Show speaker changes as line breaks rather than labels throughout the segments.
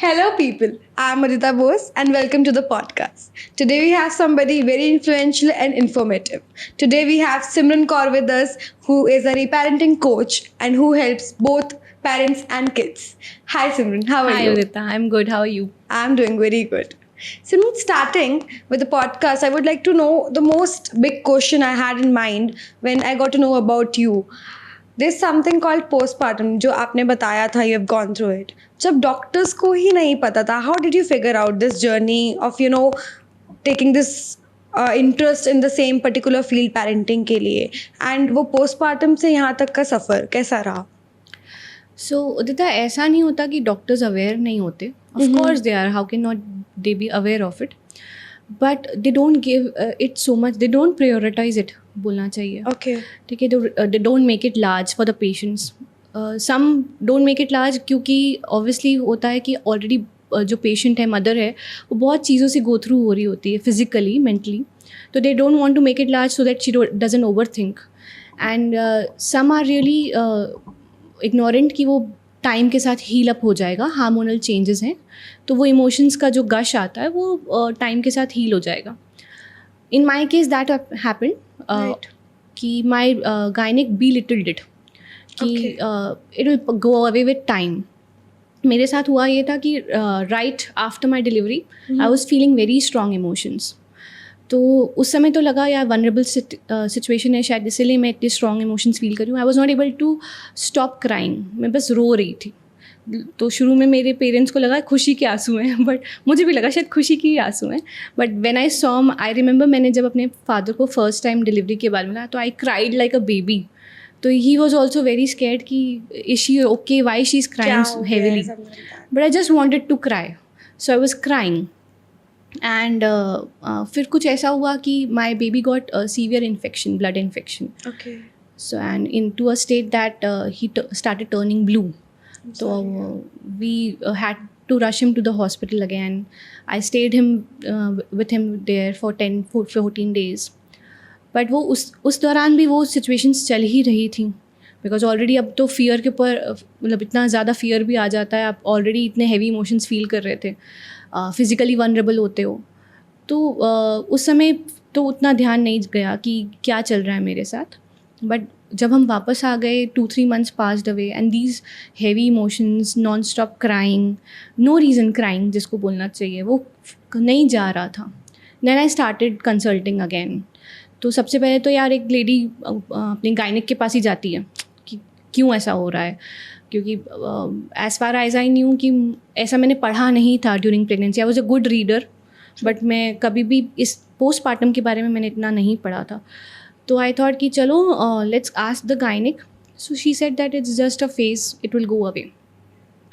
Hello, people. I'm Adita Bose, and welcome to the podcast. Today, we have somebody very influential and informative. Today, we have Simran Kaur with us, who is a reparenting coach and who helps both parents and kids. Hi, Simran. How are
Hi,
you?
Udita. I'm good. How are you?
I'm doing very good. Simran, starting with the podcast, I would like to know the most big question I had in mind when I got to know about you. There's something called postpartum जो आपने बताया था you have gone through it. जब doctors को ही नहीं पता था, how did you figure out this journey of taking this interest in the same particular field parenting के लिए, and वो postpartum से यहाँ तक का सफ़र कैसा रहा?
सो उदिता, ऐसा नहीं होता कि डॉक्टर्स अवेयर नहीं होते. Of course they are. How can not they be aware of it? But they don't give it so much. They don't prioritize it, बोलना चाहिए.
Okay.
ठीक है. They don't make it large for the patients. Some don't make it large क्योंकि obviously होता है कि already जो patient है, मदर है, वो बहुत चीज़ों से गो थ्रू हो रही होती है फिजिकली, मेंटली. तो they don't want to make it large so that she doesn't over think. And some are really ignorant कि वो टाइम के साथ हील अप हो जाएगा. हार्मोनल चेंजेस हैं, तो वो इमोशंस का जो गश आता है वो टाइम के साथ हील हो जाएगा. In my case that happened
Right.
कि my gynaec be little did कि it will go away with time. मेरे साथ हुआ ये था कि right after my delivery I was feeling very strong emotions. तो उस समय तो लगा यार वनरेबल सिचुएशन है, शायद इसीलिए मैं इतने स्ट्रॉन्ग इमोशंस फील कर रही हूँ. I was not able to stop crying. मैं बस रो रही थी. तो शुरू में मेरे पेरेंट्स को लगा खुशी के आंसू हैं, बट मुझे भी लगा शायद खुशी के ही आंसू हैं. But when I saw, I remember मैंने जब अपने फादर को फर्स्ट टाइम डिलीवरी के बारे में कहा तो I cried like a baby. तो he was also very scared कि is she okay, why she is crying heavily. But I just wanted to cry, so I was crying. And फिर कुछ ऐसा हुआ कि my baby got severe infection, blood infection.
Okay.
So and into a state that he started turning blue. So we had to rush him to the hospital again. I stayed with him there for 14 days. But वो उस दौरान भी वो situations चल ही रही थी. Because already अब तो फियर के ऊपर मतलब इतना ज़्यादा फियर भी आ जाता है. आप ऑलरेडी इतने हैवी इमोशंस फील कर रहे थे, फिज़िकली वनरेबल होते हो. तो उस समय तो उतना ध्यान नहीं गया कि क्या चल रहा है मेरे साथ. बट जब हम वापस आ गए, 2-3 months passed away and these heavy emotions, non-stop crying, no reason crying जिसको बोलना चाहिए, वो नहीं जा रहा था. Then I started consulting again. तो सबसे पहले तो यार एक लेडी अपने गायनिक के पास ही जाती है कि क्यों ऐसा हो रहा है. क्योंकि as far as I knew कि ऐसा मैंने पढ़ा नहीं था during pregnancy. I was a good reader, but मैं कभी भी इस पोस्टपार्टम के बारे में मैंने इतना नहीं पढ़ा था. तो आई थॉट कि चलो let's ask the gynaec. So she said that it's just a phase, it will go away.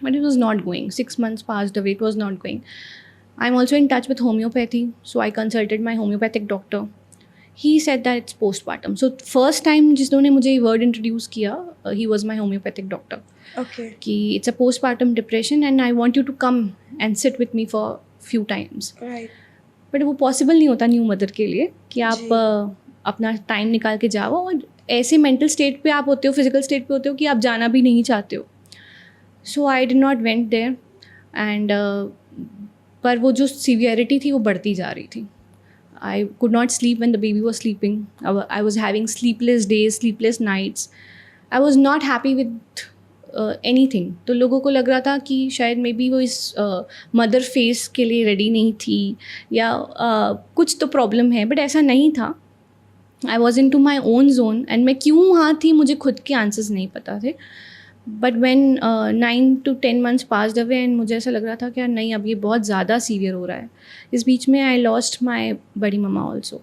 But it was not going. 6 months passed away, it was not going. I'm also in touch with homeopathy, so I consulted my homeopathic doctor. He said that it's postpartum. So first time जिन्होंने मुझे ये word introduce किया, he was my homeopathic doctor.
Okay.
कि it's a postpartum depression and I want you to come and sit with me for few times.
Right.
But वो possible नहीं होता new mother के लिए कि आप अपना टाइम निकाल के जाओ. और ऐसे मेंटल स्टेट पे आप होते हो, फिजिकल स्टेट पे होते हो कि आप जाना भी नहीं चाहते हो. So I did not went there. And पर वो जो सीवियरिटी थी वो बढ़ती जा रही थी. I could not sleep when the baby was sleeping. I was having sleepless days, sleepless nights. I was not happy with anything. तो लोगों को लग रहा था कि शायद मे बी वो इस मदर फेस के लिए रेडी नहीं थी या कुछ तो प्रॉब्लम है. बट ऐसा नहीं था. I was into my own zone and मैं क्यों वहाँ थी मुझे खुद के आंसर्स नहीं पता थे. But when 9 to 10 months passed away and मुझे ऐसा लग रहा था कि यार नहीं, अब ये बहुत ज़्यादा सीवियर हो रहा है. इस बीच में आई लॉस्ट माई बड़ी मम्मा ऑल्सो.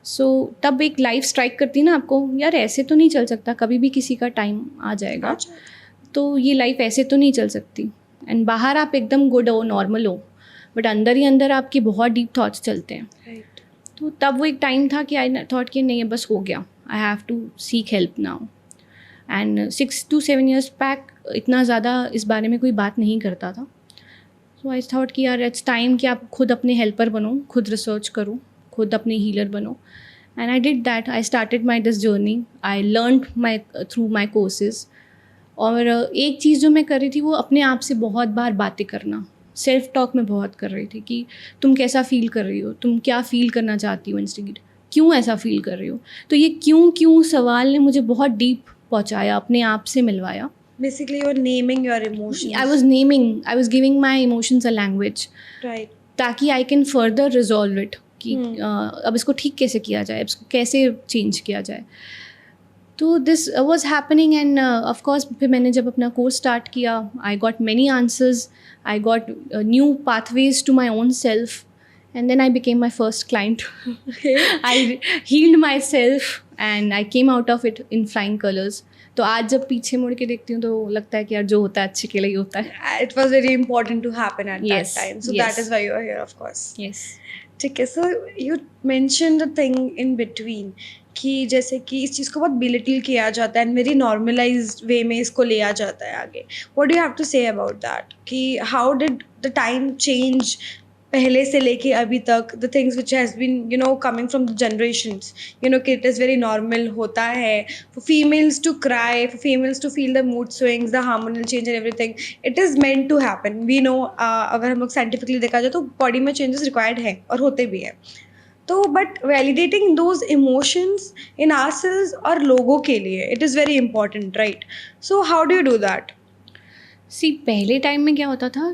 सो तब एक लाइफ स्ट्राइक करती ना आपको, यार ऐसे तो नहीं चल सकता, कभी भी किसी का टाइम आ जाएगा. तो ये लाइफ ऐसे तो नहीं चल सकती. एंड बाहर आप एकदम गुड हो, नॉर्मल हो, बट अंदर ही अंदर आपके बहुत डीप थॉट्स चलते हैं.
Right.
तो तब वो एक टाइम था कि आई थॉट कि नहीं, बस हो गया, I have to seek help now. And 6 to 7 years back इतना ज़्यादा इस बारे में कोई बात नहीं करता था. सो आई थॉट कि यार इट्स टाइम कि आप खुद अपने हेल्पर बनो, खुद रिसर्च करो, खुद अपने हीलर बनो. And I did that. I started my this journey. I learned my through my courses. और एक चीज़ जो मैं कर रही थी वो अपने आप से बहुत बार बातें करना. सेल्फ टॉक मैं बहुत कर रही थी कि तुम कैसा फील कर रही हो, तुम क्या फील करना चाहती हो इंस्टेंट, क्यों ऐसा फील कर रही हो. तो ये क्यों सवाल ने मुझे बहुत डीप पहुंचाया, अपने आप से मिलवाया.
Basically, you're naming your emotions.
I was giving my emotions a language.
Right.
ताकि I can further resolve it कि अब इसको ठीक कैसे किया जाए, अब इसको कैसे चेंज किया जाए. तो this was happening and of course फिर मैंने जब अपना कोर्स स्टार्ट किया, I got many answers, I got new pathways to my own self, and then I became my first client. I healed myself and I came out of it in flying colors. तो आज जब पीछे मुड़ के देखती हूँ तो लगता है कि यार जो होता है अच्छे के लिए ही होता है.
It was very important to happen at
Yes,
that time. So
yes.
that is why you are here, of course.
Yes.
ठीक है. So you mentioned the thing in between कि जैसे कि इस चीज़ को बहुत बिलिटल किया जाता है एंड वेरी नॉर्मलाइज्ड वे में इसको लिया जाता है आगे. What do you have to say about that कि how did the time change पहले से लेके अभी तक, the things which has been coming from the generations, कि इट इज़ वेरी नॉर्मल होता है for females to cry, for females to feel the mood swings, the hormonal change and everything. It is meant to happen. We know, अगर हम लोग scientifically देखा जाए तो body में चेंजेस रिक्वायर्ड हैं और होते भी हैं. तो but validating those emotions in ourselves और लोगों के लिए, it is very important, right? So how do you do that?
पहले टाइम में क्या होता था,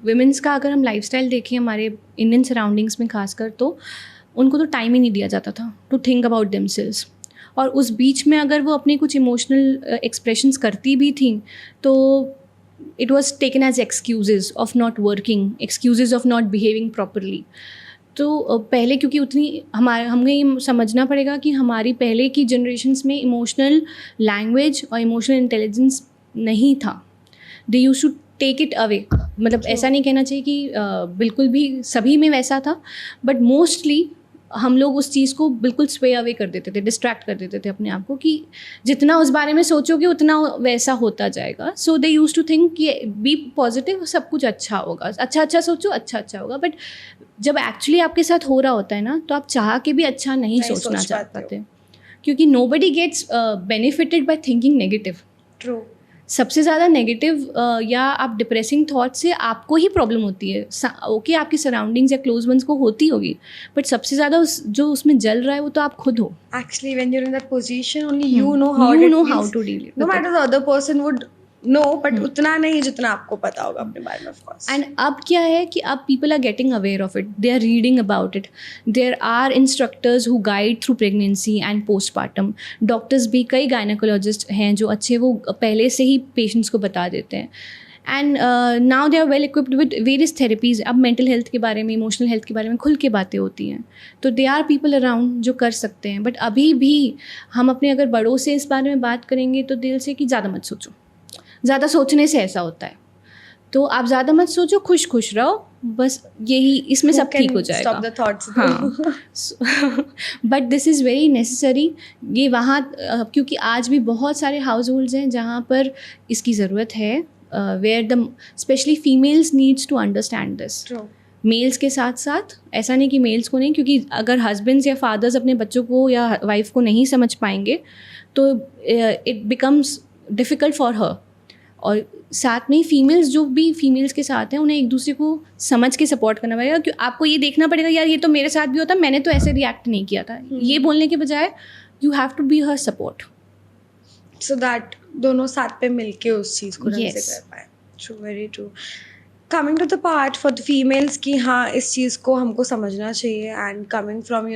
विमेंस का अगर हम लाइफस्टाइल देखें हमारे इंडियन सराउंडिंग्स में खासकर, तो उनको तो टाइम ही नहीं दिया जाता था टू थिंक अबाउट देमसेल्व्स. और उस बीच में अगर वो अपनी कुछ इमोशनल एक्सप्रेशंस करती भी थी तो it was taken as excuses of not working, excuses of not behaving properly. तो पहले क्योंकि उतनी हमें ये समझना पड़ेगा कि हमारी पहले की जनरेशन्स में इमोशनल लैंग्वेज और इमोशनल इंटेलिजेंस नहीं था. They use to take it away. मतलब ऐसा नहीं कहना चाहिए कि बिल्कुल भी सभी में वैसा था, बट मोस्टली हम लोग उस चीज़ को बिल्कुल स्वे अवे कर देते थे, डिस्ट्रैक्ट कर देते थे अपने आप को कि जितना उस बारे में सोचोगे उतना वैसा होता जाएगा. सो दे यूज टू थिंक कि बी पॉजिटिव, सब कुछ अच्छा होगा, अच्छा सोचो, अच्छा होगा. बट जब एक्चुअली आपके साथ हो रहा होता है ना, तो आप चाह के भी अच्छा नहीं सोचना चाह पाते, क्योंकि nobody gets benefited by thinking negative.
True.
सबसे ज़्यादा नेगेटिव या आप डिप्रेसिंग थॉट से आपको ही प्रॉब्लम होती है. ओके, आपकी सराउंडिंग्स या क्लोज वंस को होती होगी, बट सबसे ज़्यादा जो उसमें जल रहा है वो तो आप खुद हो.
Actually, when you're in that position, only you know how
to deal with it.
No matter the other person would know, but उतना नहीं जितना आपको पता होगा अपने बारे में, of course.
एंड अब क्या है कि अब people are getting aware of it, they are reading about it, there are instructors who guide through pregnancy and postpartum. Doctors भी, कई गायनेकोलॉजिस्ट हैं जो अच्छे वो पहले से ही पेशेंट्स को बता देते हैं. And now they are well equipped with various therapies. अब मेंटल हेल्थ के बारे में, इमोशनल हेल्थ के बारे में खुल के बातें होती हैं. तो दे आर पीपल अराउंड जो कर सकते हैं. बट अभी भी हम अपने अगर बड़ों से इस बारे में बात करेंगे तो दिल से कि ज़्यादा मत सोचो, ज़्यादा सोचने से ऐसा होता है, तो आप ज़्यादा मत सोचो, खुश रहो, बस यही इसमें सब ठीक हो जाएगा.
Stop the thoughts.
हाँ. But this is very necessary. ये वहाँ क्योंकि आज भी बहुत सारे हाउस होल्ड्स हैं जहाँ पर इसकी ज़रूरत है, where the specially females needs to understand this. Males के साथ साथ, ऐसा नहीं कि मेल्स को नहीं, क्योंकि अगर हस्बैंड्स या फादर्स अपने बच्चों को या वाइफ को नहीं समझ पाएंगे तो it becomes difficult for her. और साथ में ही फीमेल्स जो भी फीमेल्स के साथ हैं उन्हें एक दूसरे को समझ के सपोर्ट करना पड़ेगा. क्योंकि आपको ये देखना पड़ेगा यार ये तो मेरे साथ भी होता, मैंने तो ऐसे रिएक्ट नहीं किया था. ये बोलने के बजाय you have to be her support,
so that दोनों साथ पे मिलके उस चीज़ को ढंग से
Yes.
कर पाए. True, very true. Coming to the part for the females कि हाँ इस चीज़ को हमको समझना चाहिए, एंड कमिंग फ्रॉम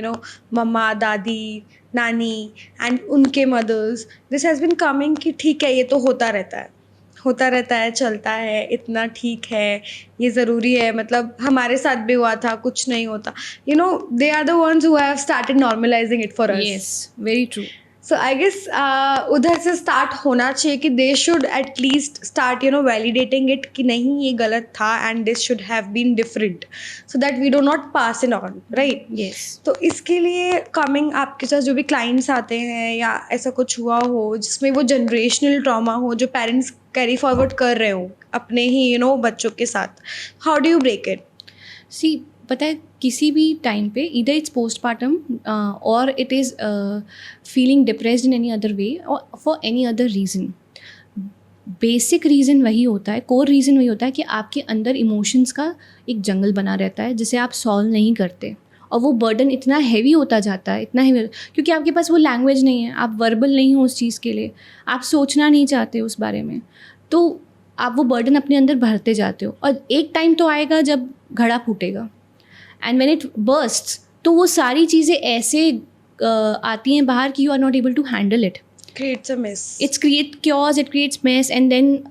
मम्मा, दादी, नानी एंड उनके mothers, this has been coming कि ठीक है ये तो होता रहता है, चलता है, इतना ठीक है, ये ज़रूरी है, मतलब हमारे साथ भी हुआ था, कुछ नहीं होता. They are the ones who have started normalizing it for us.
Yes, very true.
So I guess उधर से स्टार्ट होना चाहिए कि they should at least start validating it कि नहीं ये गलत था and this should have been different, so that we do not pass it on, right?
Yes.
तो इसके लिए कमिंग आपके साथ जो भी क्लाइंट्स आते हैं या ऐसा कुछ हुआ हो जिसमें वो जनरेशनल ट्रॉमा हो जो पेरेंट्स कैरी फॉरवर्ड कर रहे हो अपने ही बच्चों के साथ, how do you break it?
See, पता है किसी भी टाइम पे इधर इट्स पोस्टपार्टम और it is feeling depressed in any other way और for any other reason, basic reason वही होता है, कोर रीज़न वही होता है कि आपके अंदर इमोशंस का एक जंगल बना रहता है जिसे आप सॉल्व नहीं करते, और वो बर्डन इतना हैवी होता जाता है, इतना हैवी, क्योंकि आपके पास वो लैंग्वेज नहीं है, आप वर्बल नहीं हो उस चीज़ के लिए, आप सोचना नहीं चाहते उस बारे में, तो आप वो बर्डन अपने अंदर भरते जाते हो, और एक टाइम तो आएगा जब घड़ा फूटेगा, एंड व्हेन इट बर्स्ट्स, तो वो सारी चीज़ें ऐसे आती हैं बाहर कि you are not able to handle it.
Creates a mess.
It's create chaos, it creates mess, and then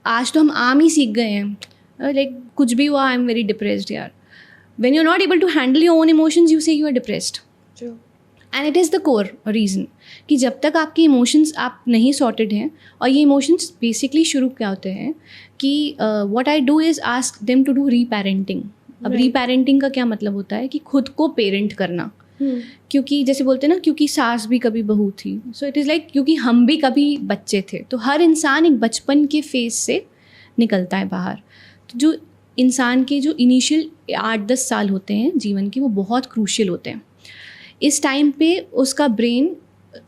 आज तो हम आम ही सीख गए हैं, लाइक कुछ भी हुआ आई एम वेरी डिप्रेस्ड यार. When you are not able to handle your own emotions, you say you are depressed.
True.
And it is the core reason कि जब तक आपके इमोशंस आप नहीं सॉर्टेड हैं, और ये इमोशंस बेसिकली शुरू क्या होते हैं कि what I do is ask them to do reparenting. अब
Right.
रीपेरेंटिंग का क्या मतलब होता है कि खुद को पेरेंट करना, क्योंकि जैसे बोलते हैं ना, क्योंकि सास भी कभी बहू थी, सो इट इज़ लाइक क्योंकि हम भी कभी बच्चे थे. तो हर इंसान एक बचपन के फेज से निकलता है बाहर. तो जो इंसान के जो इनिशियल 8-10 साल होते हैं जीवन के, वो बहुत क्रूशियल होते हैं. इस टाइम पे उसका ब्रेन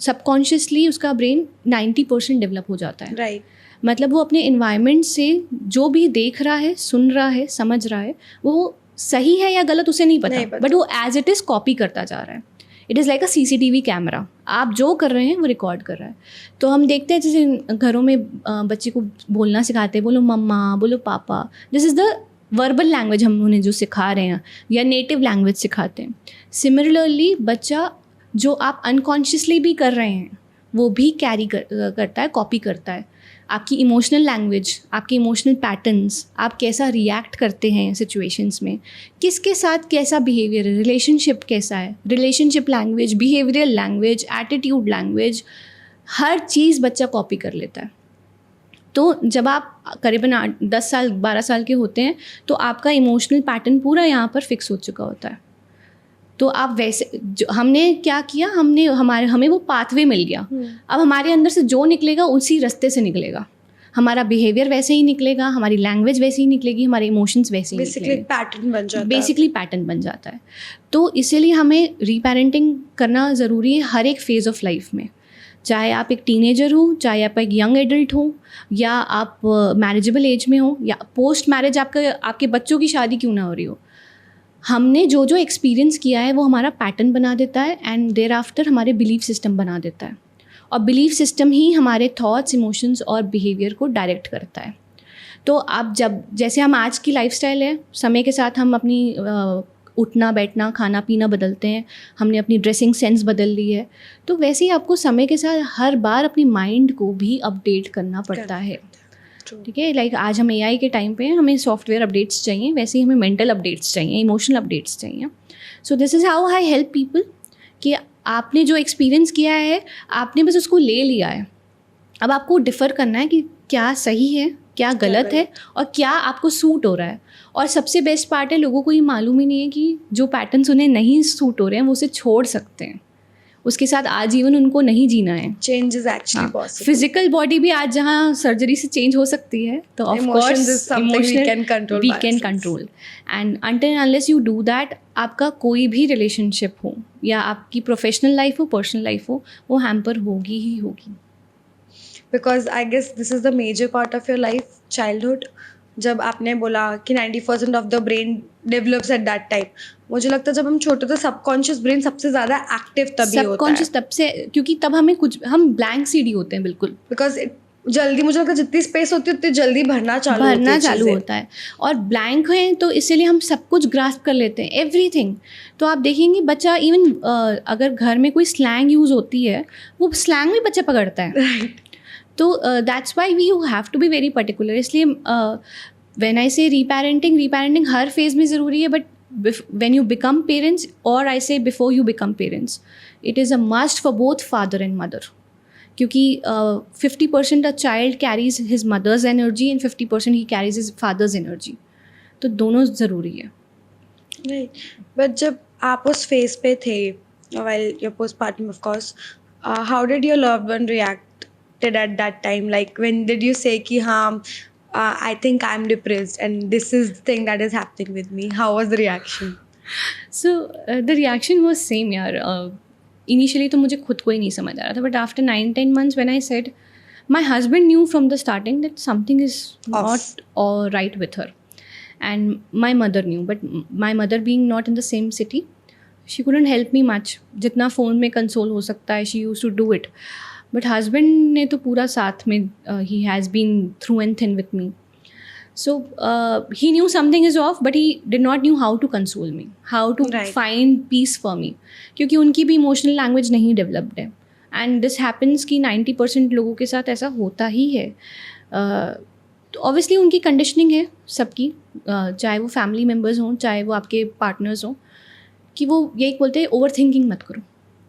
सबकॉन्शियसली, उसका ब्रेन 90% डेवलप हो जाता है.
Right.
मतलब वो अपने इन्वायरमेंट से जो भी देख रहा है, सुन रहा है, समझ रहा है, वो सही है या गलत उसे नहीं
नहीं
पता,
पता.
बट वो एज इट इज़ कॉपी करता जा रहा है. It is like a CCTV camera, आप जो कर रहे हैं वो रिकॉर्ड कर रहा है. तो हम देखते हैं जैसे घरों में बच्चे को बोलना सिखाते हैं, बोलो मम्मा, बोलो पापा, this is the verbal language हम उन्हें जो सिखा रहे हैं, या नेटिव लैंग्वेज सिखाते हैं. सिमिलरली बच्चा जो आप अनकॉन्शियसली भी कर रहे हैं वो भी कैरी करता है, कॉपी करता है. आपकी इमोशनल लैंग्वेज, आपके इमोशनल पैटर्न्स, आप कैसा रिएक्ट करते हैं सिचुएशंस में, किसके साथ कैसा बिहेवियर है, रिलेशनशिप कैसा है, relationship language, behavioural language, attitude language, हर चीज़ बच्चा कॉपी कर लेता है. तो जब आप करीबन 10 साल 12 साल के होते हैं, तो आपका इमोशनल पैटर्न पूरा यहाँ पर फिक्स हो चुका होता है. तो आप वैसे हमने क्या किया, हमें वो पाथवे मिल गया. अब हमारे अंदर से जो निकलेगा उसी रास्ते से निकलेगा, हमारा बिहेवियर वैसे ही निकलेगा, हमारी लैंग्वेज वैसे ही निकलेगी, हमारे इमोशंस वैसे ही
बेसिकली पैटर्न बन जाता है.
बेसिकली पैटर्न बन जाता है. तो इसीलिए हमें रीपेरेंटिंग करना ज़रूरी है हर एक फेज़ ऑफ लाइफ में. चाहे आप एक टीनेजर हो, चाहे आप एक यंग एडल्ट हो, या आप मैरिजेबल एज में हो, या पोस्ट मैरिज आपके बच्चों की शादी क्यों ना हो रही हो. हमने जो जो एक्सपीरियंस किया है वो हमारा पैटर्न बना देता है, एंड देयर आफ्टर हमारे बिलीफ सिस्टम बना देता है. और बिलीफ सिस्टम ही हमारे थॉट्स, इमोशंस और बिहेवियर को डायरेक्ट करता है. तो आप जैसे हम आज की लाइफस्टाइल है, समय के साथ हम अपनी उठना बैठना खाना पीना बदलते हैं, हमने अपनी ड्रेसिंग सेंस बदल ली है, तो वैसे ही आपको समय के साथ हर बार अपनी माइंड को भी अपडेट करना पड़ता है. ठीक है, लाइक आज हम AI के टाइम पे हैं, हमें सॉफ्टवेयर अपडेट्स चाहिए, वैसे ही हमें मेंटल अपडेट्स चाहिए, इमोशनल अपडेट्स चाहिए. So this is how I help people कि आपने जो एक्सपीरियंस किया है आपने बस उसको ले लिया है. अब आपको डिफ़र करना है कि क्या सही है, क्या गलत है, और क्या आपको सूट हो रहा है. और सबसे बेस्ट पार्ट है, लोगों को ये मालूम ही नहीं है कि जो पैटर्न्स उन्हें नहीं सूट हो रहे हैं वो उसे छोड़ सकते हैं, उसके साथ आजीवन उनको नहीं जीना है.
Change is actually possible.
Physical body भी आज जहाँ सर्जरी से चेंज हो सकती है, तो of course
we can control
we
by
can
ourselves.
Control. And until unless you do that, आपका कोई भी रिलेशनशिप हो या आपकी प्रोफेशनल लाइफ हो, पर्सनल लाइफ हो, वो हैम्पर होगी ही होगी.
Because I guess this is the major part of your life, childhood. जब आपने बोला कि 90% of the brain develops at that time, मुझे लगता है जब हम छोटे तो सबकॉन्शियस ब्रेन सबसे ज़्यादा एक्टिव तभी होता है.
सबकॉन्शियस तब से, क्योंकि तब हम ब्लैंक सीडी होते हैं बिल्कुल.
बिकॉज जल्दी, मुझे लगता है जितनी स्पेस होती है उतनी जल्दी भरना चालू
होता है. और ब्लैंक है तो इसीलिए हम सब कुछ ग्रास्प कर लेते हैं, एवरीथिंग. तो आप देखेंगे बच्चा इवन अगर घर में कोई स्लैंग यूज़ होती है, वो स्लैंग भी बच्चा पकड़ता है. तो that's why we you have to be very particular. इसलिए व्हेन आई से रीपेरेंटिंग हर फेज़ में ज़रूरी है, but when you become parents, or I say before you become parents, it is a must for both father and mother. क्योंकि 50% a child carries his mother's energy and 50% he carries his father's energy. तो दोनों ज़रूरी है.
नहीं, but जब आप उस phase पे थे, while your postpartum of course, how did your loved one reacted at that time? Like when did you say कि हाँ, I think I'm depressed and this is the thing that is happening with me? How was the reaction?
So the reaction was same यार. Initially तो मुझे खुद को ही नहीं समझ आ रहा था, but after 9-10 months when I said, My husband knew from the starting that something is
Off.
not all right with her, and my mother knew, but my mother being not in the same city, she couldn't help me much. जितना phone में console हो सकता है, she used to do it. But husband ने तो पूरा साथ में, he has been through and thin with me. So he knew something is off, but he did not knew how to console me, how to
Right.
find peace for me, क्योंकि उनकी भी emotional language नहीं developed है. And this happens कि 90% लोगों के साथ ऐसा होता ही है. तो ऑब्वियसली उनकी कंडीशनिंग है सबकी, चाहे वो फैमिली मेम्बर्स हों, चाहे वो आपके पार्टनर्स हों, कि वो यही बोलते हैं ओवर थिंकिंग मत करो.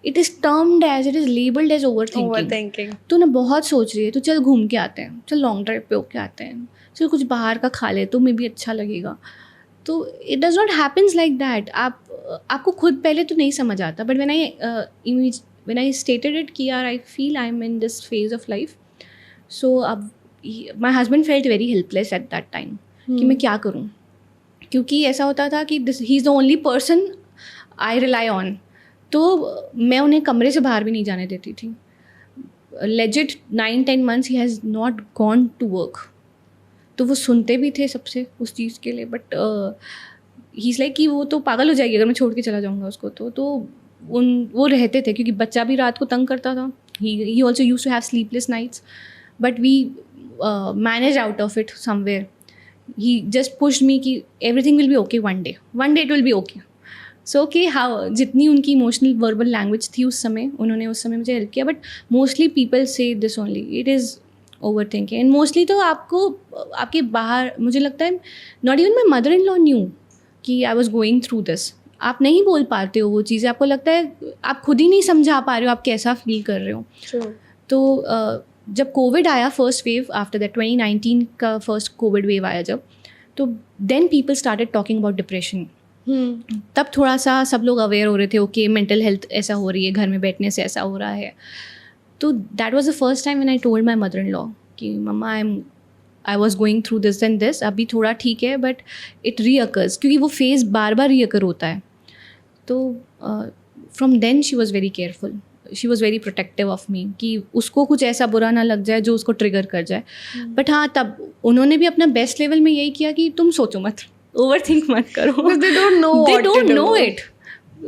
It is termed as, it is labelled as over thinking.
Overthinking.
तो ना बहुत सोच रही है, तो चल घूम के आते हैं, चल लॉन्ग ड्राइव पे होके आते हैं, चल कुछ बाहर का खा ले तो मे भी अच्छा लगेगा. तो it does not happens like that. आपको खुद पहले तो नहीं समझ आता, but when I stated it कि यार I feel I'm in this phase of life, so अब my husband felt very helpless at that time कि मैं क्या करूँ, क्योंकि ऐसा होता था कि he is the only person I rely on. तो मैं उन्हें कमरे से बाहर भी नहीं जाने देती थी. Legit 9-10 months he has not gone to work. तो वो सुनते भी थे सबसे उस चीज़ के लिए, बट ही इज़ लाइक कि वो तो पागल हो जाएगी अगर मैं छोड़ के चला जाऊँगा उसको. तो वो रहते थे, क्योंकि बच्चा भी रात को तंग करता था. He also use to have sleepless nights, but we manage out of it somewhere. He just pushed me कि everything will be okay, one day it will be okay. So okay, how जितनी उनकी emotional verbal language थी उस समय, उन्होंने उस समय मुझे हेल्प किया. But mostly people say this only, it is over thinking. And mostly तो आपको आपके बाहर, मुझे लगता है not even my mother in law knew कि I was going through this. आप नहीं बोल पाते हो वो चीज़ें, आपको लगता है आप खुद ही नहीं समझा पा रहे हो आप कैसा फील कर रहे हो. तो जब कोविड आया फर्स्ट वेव, आफ्टर दैट 2019 का फर्स्ट कोविड वेव आया जब, तो then people started talking about depression. तब थोड़ा सा सब लोग अवेयर हो रहे थे, ओके मेंटल हेल्थ ऐसा हो रही है, घर में बैठने से ऐसा हो रहा है. तो that was the first time when I told my mother in law कि मम्मा I was going through this and this. अभी थोड़ा ठीक है, बट इट रीअकर्स, क्योंकि वो फेज़ बार बार रीअकर होता है. तो from then she was very careful, she was very protective of me कि उसको कुछ ऐसा बुरा ना लग जाए जो उसको ट्रिगर कर जाए. बट हाँ, तब उन्होंने भी अपना बेस्ट लेवल में यही किया कि तुम सोचो मत, ओवर थिंक मत करो.
They don't know
it.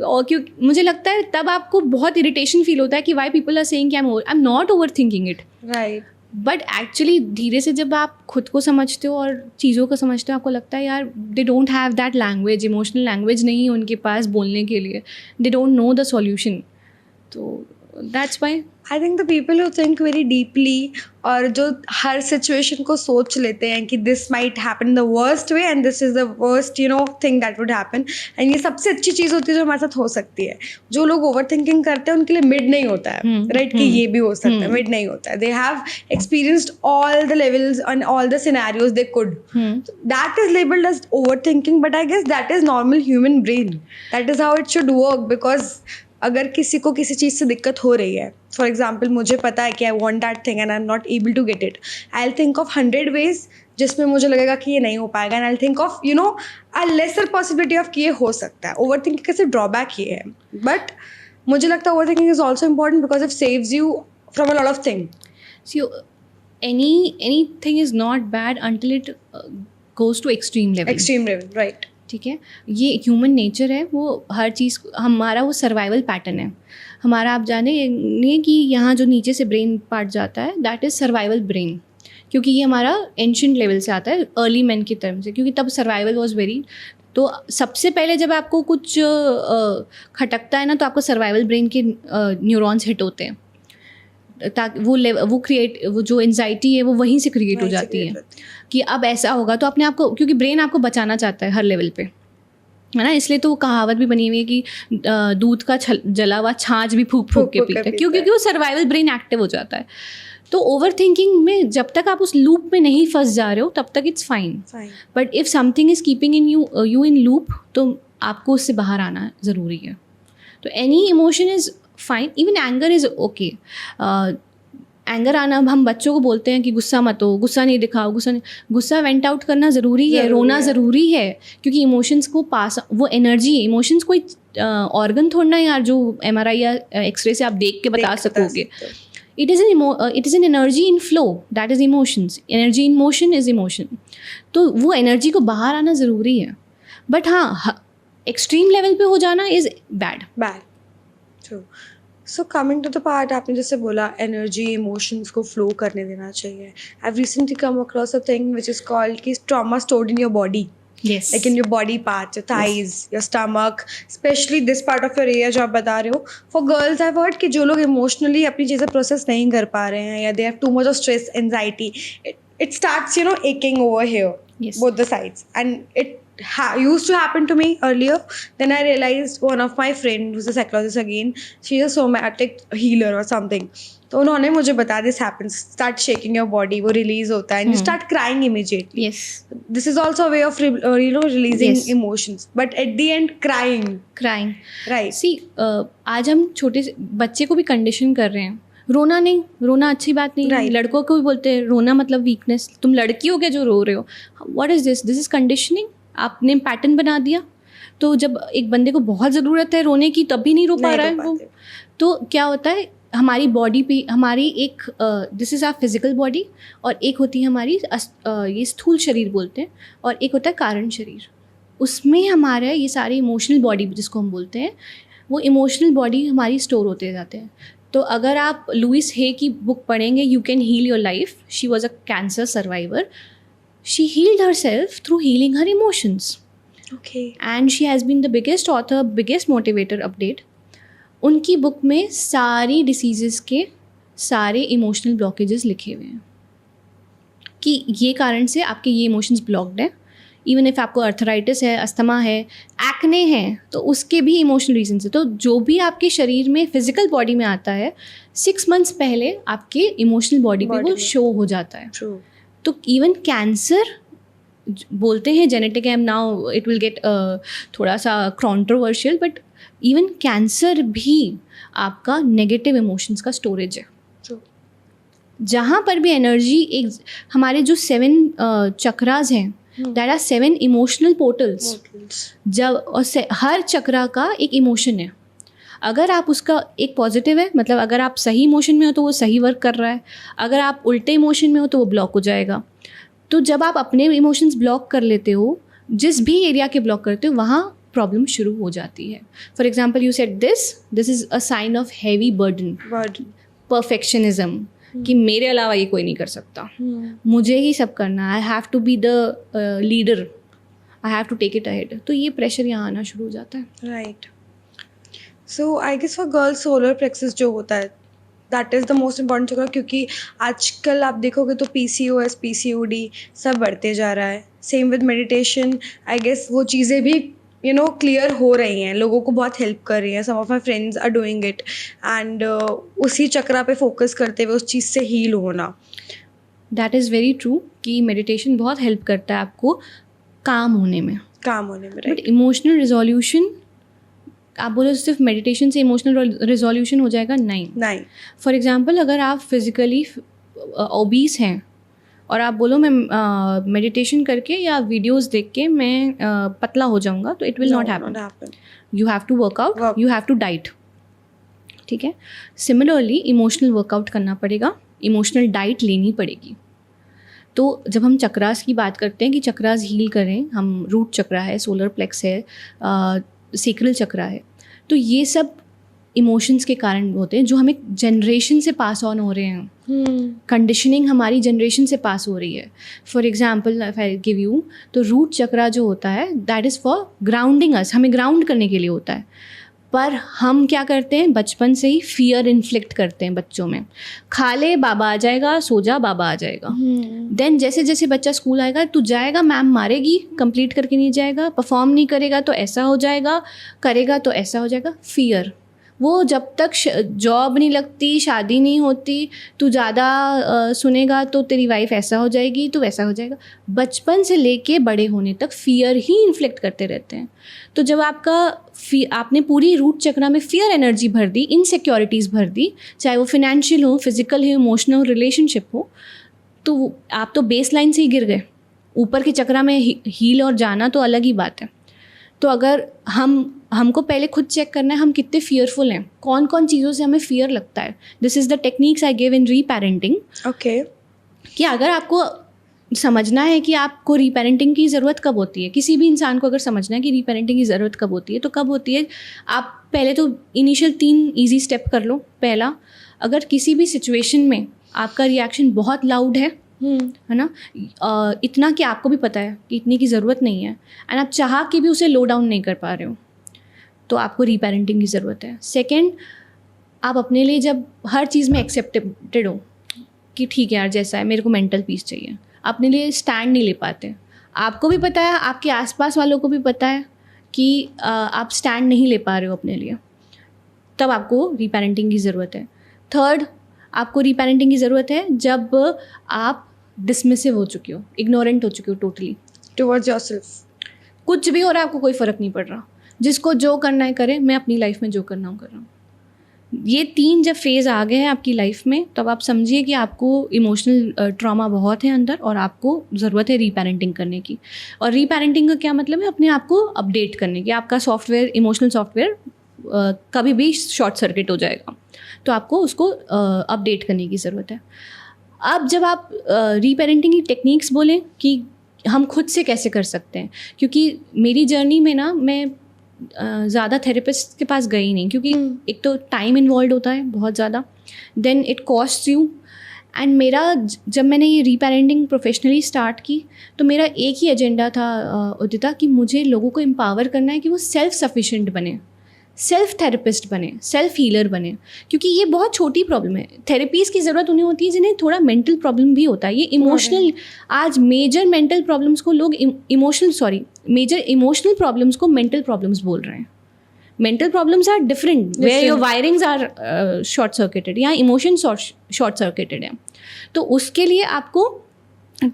और क्योंकि मुझे लगता है तब आपको बहुत इरिटेशन फील होता है कि वाई पीपल आर सेइंग कि I am not over thinking it.
Right.
But actually धीरे से जब आप खुद को समझते हो और चीज़ों को समझते हो, आपको लगता है यार they don't have that language, emotional language नहीं है उनके पास बोलने के लिए, they don't know the solution. तो that's why
I think the people who think very deeply और जो हर situation को सोच लेते हैं कि this might happen the worst way and this is the worst thing that would happen, and ये सबसे अच्छी चीज़ होती है जो हमारे साथ हो सकती है. जो लोग overthinking करते हैं उनके लिए mid नहीं होता है, right? कि ये भी हो सकता है, mid नहीं होता है. They have experienced all the levels and all the scenarios they could. That is labeled as overthinking, but I guess that is normal human brain. That is how it should work, because अगर किसी को किसी चीज़ से दिक्कत हो रही है, for example मुझे पता है कि I want that thing and I am not able to get it, I will think of 100 ways जिसमें मुझे लगेगा कि ये नहीं हो पाएगा, and I will think of a lesser possibility of कि ये हो सकता है. ओवर थिंकिंग का सिर्फ ड्रॉबैक ये है, बट मुझे लगता है over thinking is also important because it saves you from a lot of thing.
So anything is not bad until it goes to extreme level.
Extreme level, right.
ठीक है, ये ह्यूमन नेचर है. वो हर चीज़, हमारा वो सर्वाइवल पैटर्न है हमारा. आप जाने नहीं कि यहाँ जो नीचे से ब्रेन पार्ट जाता है, दैट इज़ सर्वाइवल ब्रेन, क्योंकि ये हमारा एंशिएंट लेवल से आता है, अर्ली मैन की तरफ से, क्योंकि तब सर्वाइवल वॉज वेरी. तो सबसे पहले जब आपको कुछ खटकता है ना, तो आपको सर्वाइवल ब्रेन के न्यूरॉन्स हिट होते हैं, ताकि वो जो एंजाइटी है वो वहीं से क्रिएट हो जाती है कि अब ऐसा होगा. तो अपने आप को, क्योंकि ब्रेन आपको बचाना चाहता है हर लेवल पे, है ना. इसलिए तो वो कहावत भी बनी हुई है कि दूध का जला हुआ छाछ भी फूक फूक के पीता है, क्योंकि वो सर्वाइवल ब्रेन एक्टिव हो जाता है. तो ओवर थिंकिंग में जब तक आप उस लूप में नहीं फंस जा रहे हो तब तक it's fine. But if something is keeping in you in loop, तो आपको उससे बाहर आना ज़रूरी है. तो any emotion is fine, even anger is okay. Anger आना, हम बच्चों को बोलते हैं कि गुस्सा मत हो, गुस्सा नहीं दिखाओ, गुस्सा वेंट आउट करना ज़रूरी है, रोना ज़रूरी है, क्योंकि इमोशंस को पास, वो एनर्जी है. इमोशंस कोई ऑर्गन थोड़ना यार जो MRI या एक्सरे से आप देख के बता सकोगे. it is an energy in flow, that is emotions. Energy in motion is emotion. तो वो एनर्जी को बाहर आना ज़रूरी है, बट हाँ एक्सट्रीम लेवल पे हो जाना is bad.
True. So coming to the part, आपने जैसे बोला एनर्जी इमोशंस को फ्लो करने देना चाहिए. I have recently come across a thing which is called कि trauma stored in your body.
Yes.
Like in your body parts, your thighs, your stomach, especially this part of your area जो आप बता रहे हो. For girls, I've heard कि जो लोग emotionally अपनी चीज़ें process नहीं कर पा रहे हैं या they have too much of stress, anxiety, it starts, aching over here.
Yes.
Both the sides. And it used to happen to me earlier. Then I realized one of my friend who's a psychologist again, she's a somatic healer or something. तो उन्होंने मुझे बताया this happens, start shaking your body, वो release होता है and you start crying immediately.
Yes.
This is also a way of releasing
Yes.
emotions, but at the end crying. Right.
See, आज हम छोटे से बच्चे को भी कंडीशन कर रहे हैं, रोना नहीं, रोना अच्छी बात नहीं.
Right.
लड़कों को भी बोलते हैं रोना मतलब वीकनेस, तुम लड़की हो क्या जो रो रहे हो. What is this is conditioning. आपने पैटर्न बना दिया. तो जब एक बंदे को बहुत ज़रूरत है रोने की तब भी नहीं रो पा रहा है वो. तो क्या होता है, हमारी बॉडी पे हमारी एक this is our physical body और एक होती है हमारी ये स्थूल शरीर बोलते हैं, और एक होता है कारण शरीर. उसमें हमारा ये सारे इमोशनल बॉडी जिसको हम बोलते हैं, वो इमोशनल बॉडी हमारी स्टोर होते जाते हैं. तो अगर आप लुइस हे की बुक पढ़ेंगे, you can heal your life, she was a cancer survivor. She healed her self through healing her emotions.
Okay.
And she has been the biggest author, biggest motivator update. उनकी book में सारी diseases के सारे emotional blockages लिखे हुए हैं कि ये कारण से आपके ये इमोशंस ब्लॉक्ड हैं. इवन इफ़ आपको अर्थराइटिस है, अस्थमा है, एक्ने है, तो उसके भी इमोशनल रीजन है. तो जो भी आपके शरीर में फिजिकल बॉडी में आता है 6 मंथ्स पहले आपके इमोशनल बॉडी पे वो शो हो जाता है.
True.
तो इवन कैंसर बोलते हैं जेनेटिक है, नाउ इट विल गेट थोड़ा सा कॉन्ट्रोवर्शियल, बट इवन कैंसर भी आपका नेगेटिव इमोशंस का स्टोरेज है.
True.
जहाँ पर भी एनर्जी, एक हमारे जो 7 चक्रास हैं, दैट आर 7 इमोशनल पोर्टल्स. जब और हर चक्रा का एक इमोशन है. अगर आप उसका एक पॉजिटिव है, मतलब अगर आप सही इमोशन में हो तो वो सही वर्क कर रहा है, अगर आप उल्टे इमोशन में हो तो वो ब्लॉक हो जाएगा. तो जब आप अपने इमोशंस ब्लॉक कर लेते हो, जिस भी एरिया के ब्लॉक करते हो, वहाँ प्रॉब्लम शुरू हो जाती है. For example you said this is a sign of heavy burden, perfectionism, कि मेरे अलावा ये कोई नहीं कर सकता, मुझे ही सब करना, I have to be the leader, I have to take it ahead. तो ये प्रेशर यहाँ आना शुरू हो जाता है.
Right. So I guess for girls solar plexus जो होता है, that is the most important chakra, क्योंकि आजकल आप देखोगे तो PCOS, PCOD सब बढ़ते जा रहा है. Same with meditation, I guess वो चीज़ें भी क्लियर हो रही हैं, लोगों को बहुत हेल्प कर रही हैं. Some of my friends are doing it and उसी चक्रा पे फोकस करते हुए उस चीज़ से हील होना.
दैट इज़ वेरी ट्रू कि मेडिटेशन बहुत हेल्प करता है आपको काम होने में. बट इमोशनल रिजोल्यूशन, आप बोलो सिर्फ मेडिटेशन से इमोशनल रिजोल्यूशन हो जाएगा, नहीं. फॉर एग्जांपल अगर आप फिजिकली ओबीस हैं और आप बोलो मैं मेडिटेशन करके या वीडियोस देख के मैं पतला हो जाऊंगा, तो it will not happen. You have to workout, you have to diet. ठीक है. सिमिलरली इमोशनल वर्कआउट करना पड़ेगा, इमोशनल डाइट लेनी पड़ेगी. तो जब हम चक्रास की बात करते हैं कि चक्रास हील करें, हम रूट चक्रा है, सोलर प्लेक्स है, सेक्रल चक्रा है, तो ये सब इमोशंस के कारण होते हैं जो हमें जनरेशन से पास ऑन हो रहे हैं. कंडीशनिंग हमारी जनरेशन से पास हो रही है. For example if I give you, तो रूट चक्रा जो होता है दैट इज़ फॉर ग्राउंडिंग अस, हमें ग्राउंड करने के लिए होता है. पर हम क्या करते हैं, बचपन से ही फियर इन्फ्लिक्ट करते हैं बच्चों में. खा ले बाबा आ जाएगा, सो जा बाबा आ जाएगा. देन जैसे जैसे बच्चा स्कूल आएगा, तू जाएगा मैम मारेगी, कंप्लीट करके नहीं जाएगा, परफॉर्म नहीं करेगा तो ऐसा हो जाएगा, करेगा तो ऐसा हो जाएगा. फियर, वो जब तक जॉब नहीं लगती, शादी नहीं होती, तू ज़्यादा सुनेगा तो तेरी वाइफ ऐसा हो जाएगी, तो वैसा हो जाएगा. बचपन से लेके बड़े होने तक फियर ही इन्फ्लिक्ट करते रहते हैं. तो जब आपने पूरी रूट चक्रा में फियर एनर्जी भर दी, इनसिक्योरिटीज़ भर दी, चाहे वो फिनेंशियल हो, फिजिकल हो, इमोशनल रिलेशनशिप हो, तो आप तो बेस लाइन से ही गिर गए. ऊपर के चक्रा में हील और जाना तो अलग ही बात है. तो अगर हम हमको पहले खुद चेक करना है हम कितने फियरफुल हैं, कौन कौन चीज़ों से हमें फियर लगता है. This is the techniques I give in reparenting.
Okay.
कि अगर आपको समझना है कि आपको रीपेरेंटिंग की ज़रूरत कब होती है, किसी भी इंसान को अगर समझना है कि रीपेरेंटिंग की ज़रूरत कब होती है, तो कब होती है. आप पहले तो इनिशियल 3 ईजी स्टेप कर लो. पहला, अगर किसी भी सिचुएशन में आपका रिएक्शन बहुत लाउड है ना, इतना कि आपको भी पता है कि इतने की ज़रूरत नहीं है, एंड आप चाह के भी उसे लो डाउन नहीं कर पा रहे हो, तो आपको रीपेरेंटिंग की ज़रूरत है. सेकेंड, आप अपने लिए जब हर चीज़ में एक्सेप्टेड हो कि ठीक है यार जैसा है, मेरे को मेंटल पीस चाहिए, अपने लिए स्टैंड नहीं ले पाते. आपको भी पता है, आपके आसपास वालों को भी पता है कि आप स्टैंड नहीं ले पा रहे हो अपने लिए, तब आपको रीपेरेंटिंग की ज़रूरत है. थर्ड, आपको रीपेरेंटिंग की ज़रूरत है जब आप डिसमिसिव हो चुके हो, इग्नोरेंट हो चुके हो टोटली.
Towards yourself.
कुछ भी हो रहा है आपको कोई फ़र्क नहीं पड़ रहा, जिसको जो करना है करे, मैं अपनी लाइफ में जो करना हूँ कर रहा हूँ. ये 3 जब फेज़ आ गए हैं आपकी लाइफ में, तब आप समझिए कि आपको इमोशनल ट्रॉमा बहुत है अंदर और आपको ज़रूरत है रीपेरेंटिंग करने की. और रीपेरेंटिंग का क्या मतलब है, अपने आप को अपडेट करने की. आपका सॉफ्टवेयर, इमोशनल सॉफ्टवेयर कभी भी शॉर्ट सर्किट हो जाएगा, तो आपको उसको अपडेट करने की ज़रूरत है. अब जब आप रीपेरेंटिंग की टेक्निक्स बोलें कि हम खुद से कैसे कर सकते हैं, क्योंकि मेरी जर्नी में ना मैं ज़्यादा थेरेपिस्ट के पास गई नहीं, क्योंकि एक तो टाइम इन्वॉल्व होता है बहुत ज़्यादा, then it cost you. And मेरा जब मैंने ये रीपेरेंटिंग प्रोफेशनली स्टार्ट की, तो मेरा एक ही एजेंडा था उदिता, कि मुझे लोगों को एम्पावर करना है कि वो सेल्फ सफिशिएंट बने, सेल्फ थेरेपिस्ट बने, सेल्फ हीलर बने. क्योंकि ये बहुत छोटी प्रॉब्लम है. थेरेपीज़ की ज़रूरत उन्हें होती है जिन्हें थोड़ा मेंटल प्रॉब्लम भी होता है. ये इमोशनल, आज मेजर मेंटल प्रॉब्लम्स को लोग मेजर इमोशनल प्रॉब्लम्स को मेंटल प्रॉब्लम्स बोल रहे हैं. Mental problems are different, where your wirings are short circuited, या इमोशन शॉर्ट सर्किटेड है. तो उसके लिए आपको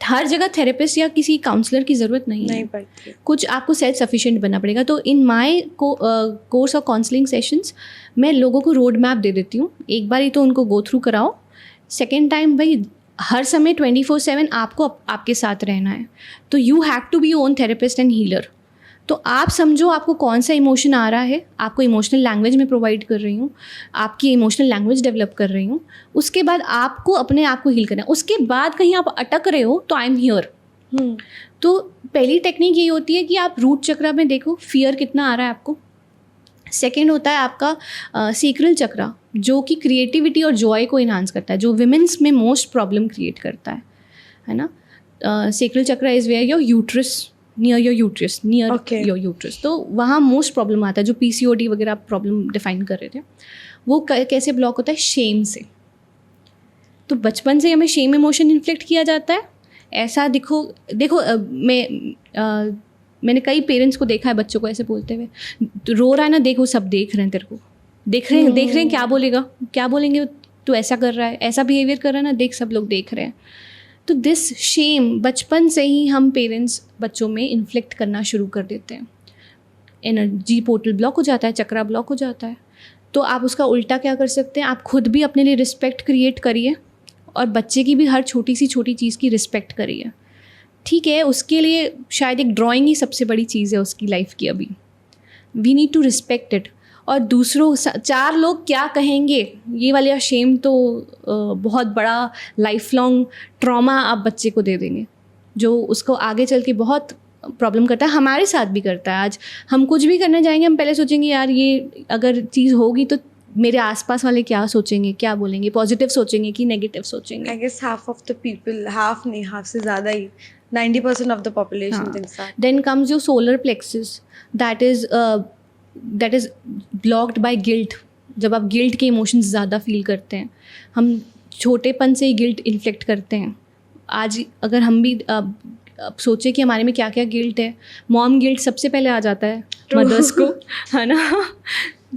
हर जगह थेरेपिस्ट या किसी काउंसलर की ज़रूरत नहीं
पड़ती.
कुछ आपको सेल्फ सफिशिएंट बनना पड़ेगा. तो in my course of counselling sessions मैं लोगों को रोड मैप दे देती हूँ. एक बार ही तो उनको गो थ्रू कराओ, सेकेंड टाइम भाई हर समय 24/7 आपको आपके साथ रहना है. तो you have to be your own therapist and healer. तो आप समझो आपको कौन सा इमोशन आ रहा है, आपको इमोशनल लैंग्वेज में प्रोवाइड कर रही हूँ, आपकी इमोशनल लैंग्वेज डेवलप कर रही हूँ. उसके बाद आपको अपने आप को हील करना है. उसके बाद कहीं आप अटक रहे हो तो आई एम हियर. तो पहली टेक्निक ये होती है कि आप रूट चक्रा में देखो फियर कितना आ रहा है आपको. सेकेंड होता है आपका सेक्रल चक्रा, जो कि क्रिएटिविटी और जॉय को इन्हांस करता है, जो विमेंस में मोस्ट प्रॉब्लम क्रिएट करता है ना. Sacral chakra is where your uterus, near your uterus. तो वहाँ मोस्ट प्रॉब्लम आता है, जो PCOD वगैरह प्रॉब्लम डिफाइन कर रहे थे. वो कैसे ब्लॉक होता है, शेम से. तो बचपन से हमें शेम इमोशन इन्फ्लिक्ट किया जाता है. ऐसा देखो मैंने कई पेरेंट्स को देखा है बच्चों को ऐसे बोलते हुए, तो रो रहा है ना, देखो सब देख रहे हैं तेरे को, देख रहे हैं क्या बोलेंगे, तू ऐसा कर रहा है, ऐसा बिहेवियर कर रहा है ना, देख सब लोग देख रहे हैं. तो दिस शेम बचपन से ही हम पेरेंट्स बच्चों में इन्फ्लिक्ट करना शुरू कर देते हैं. एनर्जी पोर्टल ब्लॉक हो जाता है, चक्रा ब्लॉक हो जाता है. तो आप उसका उल्टा क्या कर सकते हैं, आप खुद भी अपने लिए रिस्पेक्ट क्रिएट करिए और बच्चे की भी हर छोटी चीज़ की रिस्पेक्ट करिए. ठीक है, उसके लिए शायद एक ड्राइंग ही सबसे बड़ी चीज़ है उसकी लाइफ की. अभी we need to respect it. और दूसरों 4 लोग क्या कहेंगे, ये वाला शेम तो बहुत बड़ा लाइफ लॉन्ग ट्रॉमा आप बच्चे को दे देंगे, जो उसको आगे चल के बहुत प्रॉब्लम करता है. हमारे साथ भी करता है. आज हम कुछ भी करने जाएंगे, हम पहले सोचेंगे यार ये अगर चीज़ होगी तो मेरे आसपास वाले क्या सोचेंगे, क्या बोलेंगे, पॉजिटिव सोचेंगे कि नेगेटिव सोचेंगे.
I guess half of the people, half नहीं, half से ज़्यादा ही, 90% of the population thinks that.
Then comes your solar plexus, that is blocked by guilt. जब आप गिल्ट के इमोशंस ज़्यादा फील करते हैं, हम छोटेपन से ही गिल्ट इन्फ्लिक्ट करते हैं. आज अगर हम भी अब सोचे कि हमारे में क्या क्या गिल्ट है, मॉम गिल्ट सबसे पहले आ जाता है मदर्स को, है ना.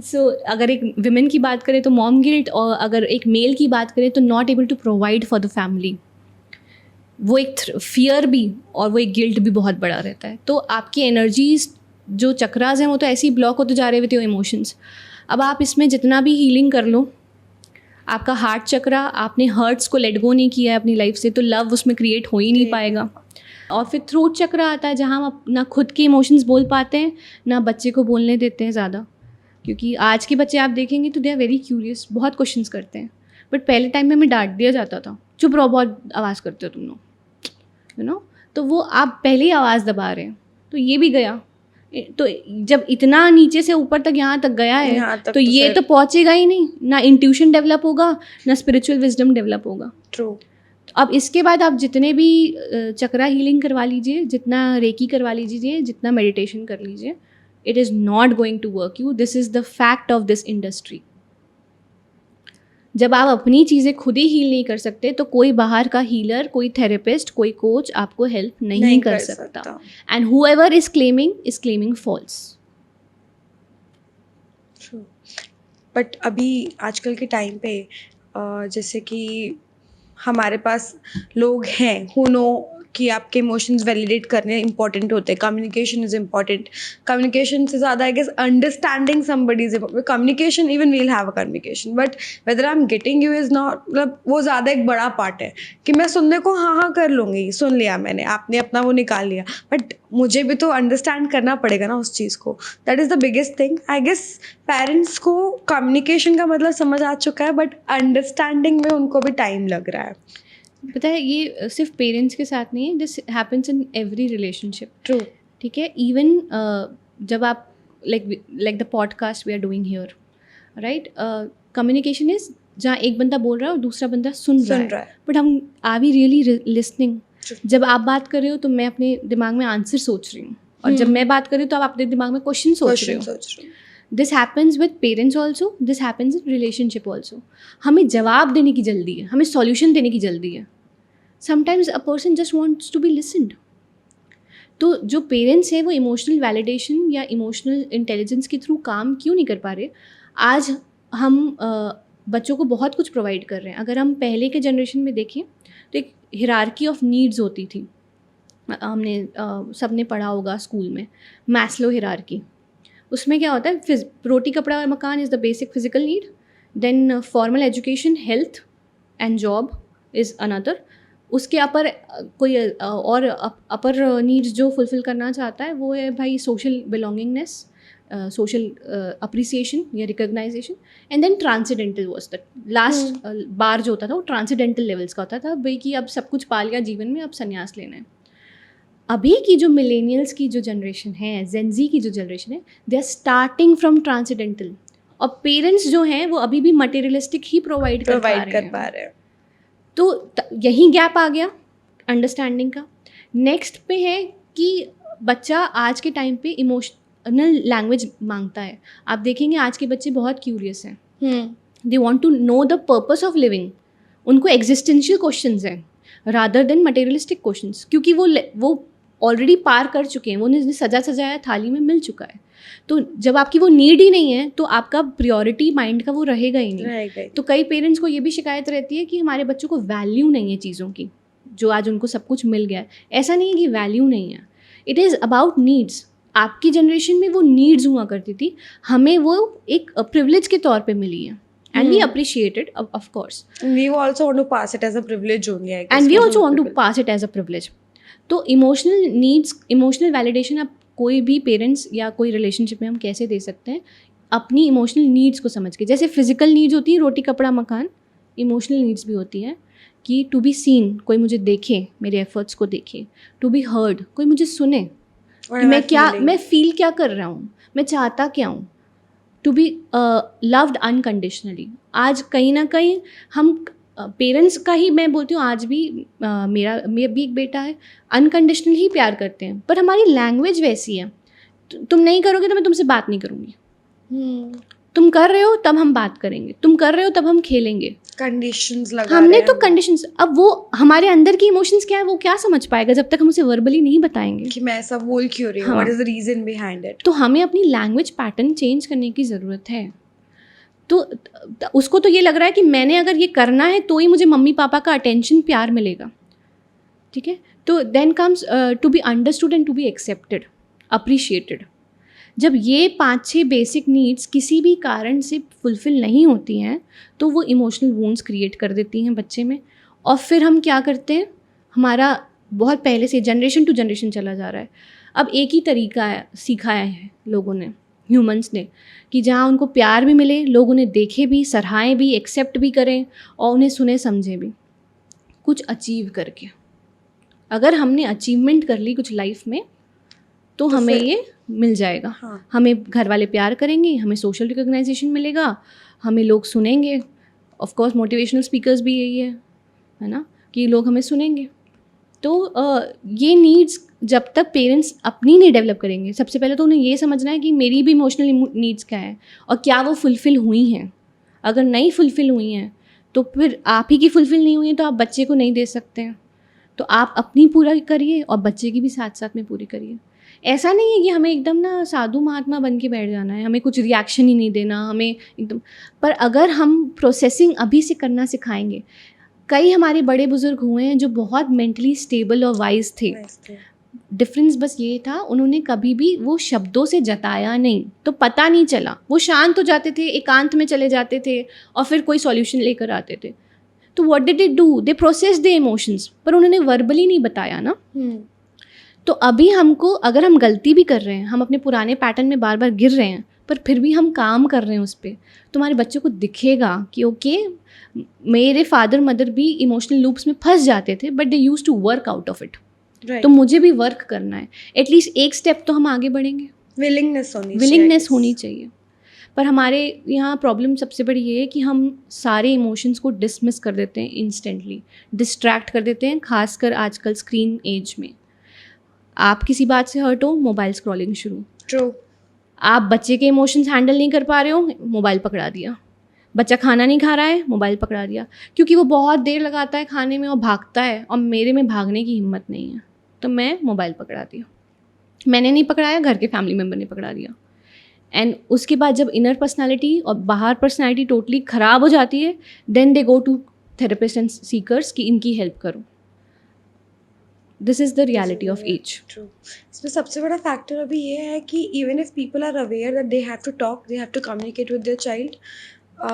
सो अगर एक विमेन की बात करें तो मॉम गिल्ट, और अगर एक मेल की बात करें तो not able to provide for the family. वो एक फियर भी और वो एक गिल्ट भी बहुत बड़ा रहता है. तो आपकी एनर्जीज जो चक्रास हैं वो तो ऐसे ही ब्लॉक होते जा रहे होते हो इमोशंस. अब आप इसमें जितना भी हीलिंग कर लो, आपका हार्ट चक्रा, आपने हर्ट्स को लेट गो नहीं किया है अपनी लाइफ से, तो लव उसमें क्रिएट हो ही नहीं पाएगा. और फिर थ्रोट चक्र आता है जहाँ हम ना खुद के इमोशंस बोल पाते हैं ना बच्चे को बोलने देते हैं ज़्यादा, क्योंकि आज के बच्चे आप देखेंगे तो दे आर वेरी क्यूरियस, बहुत क्वेश्चंस करते हैं। बट पहले टाइम में हमें डांट दिया जाता था, चुप रहो, बहुत आवाज़ करते हो तुम लोग, यू नो। तो वो आप पहले ही आवाज़ दबा रहे हैं, तो ये भी गया। तो जब इतना नीचे से ऊपर तक यहाँ तक गया है तो ये तो पहुँचेगा ही नहीं, ना इंट्यूशन डेवलप होगा ना स्पिरिचुअल विजडम डेवलप होगा।
ट्रू।
अब इसके बाद आप जितने भी चक्रा हीलिंग करवा लीजिए, जितना रेकी करवा लीजिए, जितना मेडिटेशन कर लीजिए, it is not going to work you. This is the fact of this industry. जब आप अपनी चीज़ें खुद ही हील नहीं कर सकते तो कोई बाहर का हीलर, कोई थेरेपिस्ट, कोई कोच आपको हेल्प नहीं कर सकता। And however is claiming false.
But अभी आजकल के टाइम पे जैसे कि हमारे पास लोग हैं हु नो कि आपके इमोशंस वैलिडेट करने इंपॉर्टेंट होते हैं। Communication is important. कम्युनिकेशन से ज़्यादा I guess understanding somebody is communication, even we'll have a communication, but whether I am getting you is not, मतलब वो ज़्यादा एक बड़ा पार्ट है कि मैं सुनने को हाँ हाँ कर लूँगी, सुन लिया मैंने, आपने अपना वो निकाल लिया, बट मुझे भी तो अंडरस्टैंड करना पड़ेगा ना उस चीज़ को। That is the biggest thing. I guess parents को कम्युनिकेशन का मतलब समझ आ चुका है, बट अंडरस्टैंडिंग में उनको भी टाइम लग रहा है।
पता है, ये सिर्फ पेरेंट्स के साथ नहीं है, this happens in every relationship.
True.
ठीक है, इवन जब आप like the podcast we are doing here, right, communication is जहाँ एक बंदा बोल रहा है और दूसरा बंदा सुन रहा है, बट हम आर वी रियली लिसनिंग? जब आप बात कर रहे हो तो मैं अपने दिमाग में आंसर सोच रही हूँ, और जब मैं बात कर रही हूँ तो आप अपने दिमाग में क्वेश्चन सोच रहे हो। This happens with parents also, this happens in relationship also. हमें जवाब देने की जल्दी है, हमें सॉल्यूशन देने की जल्दी है। Sometimes a person just wants to be listened. तो जो पेरेंट्स हैं वो इमोशनल वैलिडेशन या इमोशनल इंटेलिजेंस के थ्रू काम क्यों नहीं कर पा रहे? आज हम बच्चों को बहुत कुछ प्रोवाइड कर रहे हैं। अगर हम पहले के जनरेशन में देखें तो एक हिरार्की ऑफ नीड्स होती थी। हमने सबने पढ़ा होगा स्कूल में, मैस्लो हिरार्की। उसमें क्या होता है, रोटी कपड़ा और makaan is the basic physical need, then formal education, health and job is another. उसके अपर कोई और अपर नीड्स जो फुलफ़िल करना चाहता है वो है भाई सोशल बिलोंगिंगनेस, सोशल अप्रिसिएशन या recognisation, and then transcendental was the last बार जो होता था, वो ट्रांसेंडेंटल लेवल्स का होता था भाई कि अब सब कुछ पा लिया जीवन में, अब संन्यास लेना है। अभी की जो मिलेनियल्स की जो जनरेशन है, जेनजी की जो जनरेशन है, they are starting from transcendental, और पेरेंट्स जो हैं वो अभी भी मटेरियलिस्टिक ही प्रोवाइड कर पा रहे हैं। तो यही गैप आ गया अंडरस्टैंडिंग का। नेक्स्ट पे है कि बच्चा आज के टाइम पे इमोशनल लैंग्वेज मांगता है। आप देखेंगे आज के बच्चे बहुत क्यूरियस हैं, they want to know the purpose of living. उनको एग्जिस्टेंशियल क्वेश्चंस हैं रादर देन मटेरियलिस्टिक क्वेश्चंस, क्योंकि वो ऑलरेडी पार कर चुके हैं, वो उन्हें सजा सजाया थाली में मिल चुका है। तो जब आपकी वो नीड ही नहीं है तो आपका प्रायोरिटी माइंड का वो रहेगा ही नहीं। तो कई पेरेंट्स को ये भी शिकायत रहती है कि हमारे बच्चों को वैल्यू नहीं है चीज़ों की, जो आज उनको सब कुछ मिल गया है। ऐसा नहीं है कि वैल्यू नहीं है, इट इज़ अबाउट नीड्स। आपकी जनरेशन में वो नीड्स हुआ करती थी, हमें वो एक प्रिविलेज के तौर पे मिली है, and we appreciate it, of course.
And we also want to pass it as a privilege only, I guess.
And we also want to pass it as a privilege. तो इमोशनल नीड्स, इमोशनल वैलिडेशन आप कोई भी parents या कोई relationship में हम कैसे दे सकते हैं? अपनी इमोशनल नीड्स को समझ के। जैसे फिजिकल नीड्स होती है रोटी कपड़ा मकान, इमोशनल नीड्स भी होती है कि टू बी सीन, कोई मुझे देखे, मेरे एफर्ट्स को देखे। टू बी हर्ड, कोई मुझे सुने कि मैं फील क्या कर रहा हूँ, मैं चाहता क्या हूँ। To be loved unconditionally. आज कहीं ना कहीं हम पेरेंट्स का ही मैं बोलती हूँ, आज भी मेरा भी एक बेटा है, अनकंडीशनल ही प्यार करते हैं, पर हमारी लैंग्वेज वैसी है, तुम नहीं करोगे तो मैं तुमसे बात नहीं करूँगी, तुम कर रहे हो तब हम बात करेंगे, तुम कर रहे हो तब हम खेलेंगे।
कंडीशंस लगा
हमने तो कंडीशंस, अब वो हमारे अंदर की इमोशंस क्या है वो क्या समझ पाएगा जब तक हम उसे वर्बली नहीं बताएंगे
कि मैं ऐसा बोल क्यों रही हूँ, what is the reason behind it.
तो हमें अपनी लैंग्वेज पैटर्न चेंज करने की ज़रूरत है। तो उसको तो ये लग रहा है कि मैंने अगर ये करना है तो ही मुझे मम्मी पापा का अटेंशन, प्यार मिलेगा, ठीक है। तो then comes to be understood and to be accepted, appreciated. जब ये 5-6 बेसिक नीड्स किसी भी कारण से फुलफ़िल नहीं होती हैं तो वो इमोशनल वूंड्स क्रिएट कर देती हैं बच्चे में। और फिर हम क्या करते हैं, हमारा बहुत पहले से जनरेशन टू जनरेशन चला जा रहा है। अब एक ही तरीका है सिखाया है लोगों ने, ह्यूमंस ने, कि जहाँ उनको प्यार भी मिले, लोग उन्हें देखे भी, सराहें भी, एक्सेप्ट भी करें और उन्हें सुने समझे भी, कुछ अचीव करके। अगर हमने अचीवमेंट कर ली कुछ लाइफ में तो हमें ये मिल जाएगा।
हाँ.
हमें घर वाले प्यार करेंगे, हमें सोशल रिकॉग्नाइजेशन मिलेगा, हमें लोग सुनेंगे। ऑफ कोर्स मोटिवेशनल स्पीकर्स भी यही है ना, कि लोग हमें सुनेंगे। तो ये नीड्स जब तक पेरेंट्स अपनी नहीं डेवलप करेंगे, सबसे पहले तो उन्हें ये समझना है कि मेरी भी इमोशनल नीड्स क्या है और क्या वो फुलफ़िल हुई हैं। अगर नहीं फुलफ़िल हुई हैं तो फिर आप ही की फुलफ़िल नहीं हुई हैं तो आप बच्चे को नहीं दे सकते हैं। तो आप अपनी पूरा करिए और बच्चे की भी साथ साथ में पूरी करिए। ऐसा नहीं है कि हमें एकदम ना साधु महात्मा बन के बैठ जाना है, हमें कुछ रिएक्शन ही नहीं देना, हमें एकदम। पर अगर हम प्रोसेसिंग अभी से करना सिखाएंगे, कई हमारे बड़े बुजुर्ग हुए हैं जो बहुत मेंटली स्टेबल और वाइज थे। डिफरेंस बस ये था, उन्होंने कभी भी वो शब्दों से जताया नहीं, तो पता नहीं चला। वो शांत हो जाते थे, एकांत में चले जाते थे और फिर कोई सॉल्यूशन लेकर आते थे। तो what did they do? They process the emotions, पर उन्होंने वर्बली नहीं बताया ना। तो अभी हमको, अगर हम गलती भी कर रहे हैं, हम अपने पुराने पैटर्न में बार बार गिर रहे हैं, पर फिर भी हम काम कर रहे हैं उस पर, तुम्हारे बच्चों को दिखेगा कि ओके, मेरे फादर मदर भी इमोशनल लूप्स में फंस जाते थे but they use to work out of it. तो मुझे भी वर्क करना है, एटलीस्ट एक स्टेप तो हम आगे बढ़ेंगे। विलिंगनेस होनी चाहिए। पर हमारे यहाँ प्रॉब्लम सबसे बड़ी ये है कि हम सारे इमोशंस को डिसमिस कर देते हैं इंस्टेंटली, डिस्ट्रैक्ट कर देते हैं, खासकर आजकल स्क्रीन एज में। आप किसी बात से हर्ट हो, मोबाइल स्क्रॉलिंग शुरू।
ट्रू।
आप बच्चे के इमोशंस हैंडल नहीं कर पा रहे हो, मोबाइल पकड़ा दिया। बच्चा खाना नहीं खा रहा है, मोबाइल पकड़ा दिया, क्योंकि वो बहुत देर लगाता है खाने में और भागता है और मेरे में भागने की हिम्मत नहीं है, तो मैं मोबाइल पकड़ा दिया। मैंने नहीं पकड़ाया, घर के फैमिली मेम्बर ने पकड़ा दिया। एंड उसके बाद जब इनर पर्सनालिटी और बाहर पर्सनालिटी टोटली ख़राब हो जाती है, then they go to therapist and seekers कि इनकी हेल्प करो। This is the reality of age.
True. इसमें सबसे बड़ा फैक्टर अभी ये है कि even if people are aware that they have to talk, they have to communicate with their child,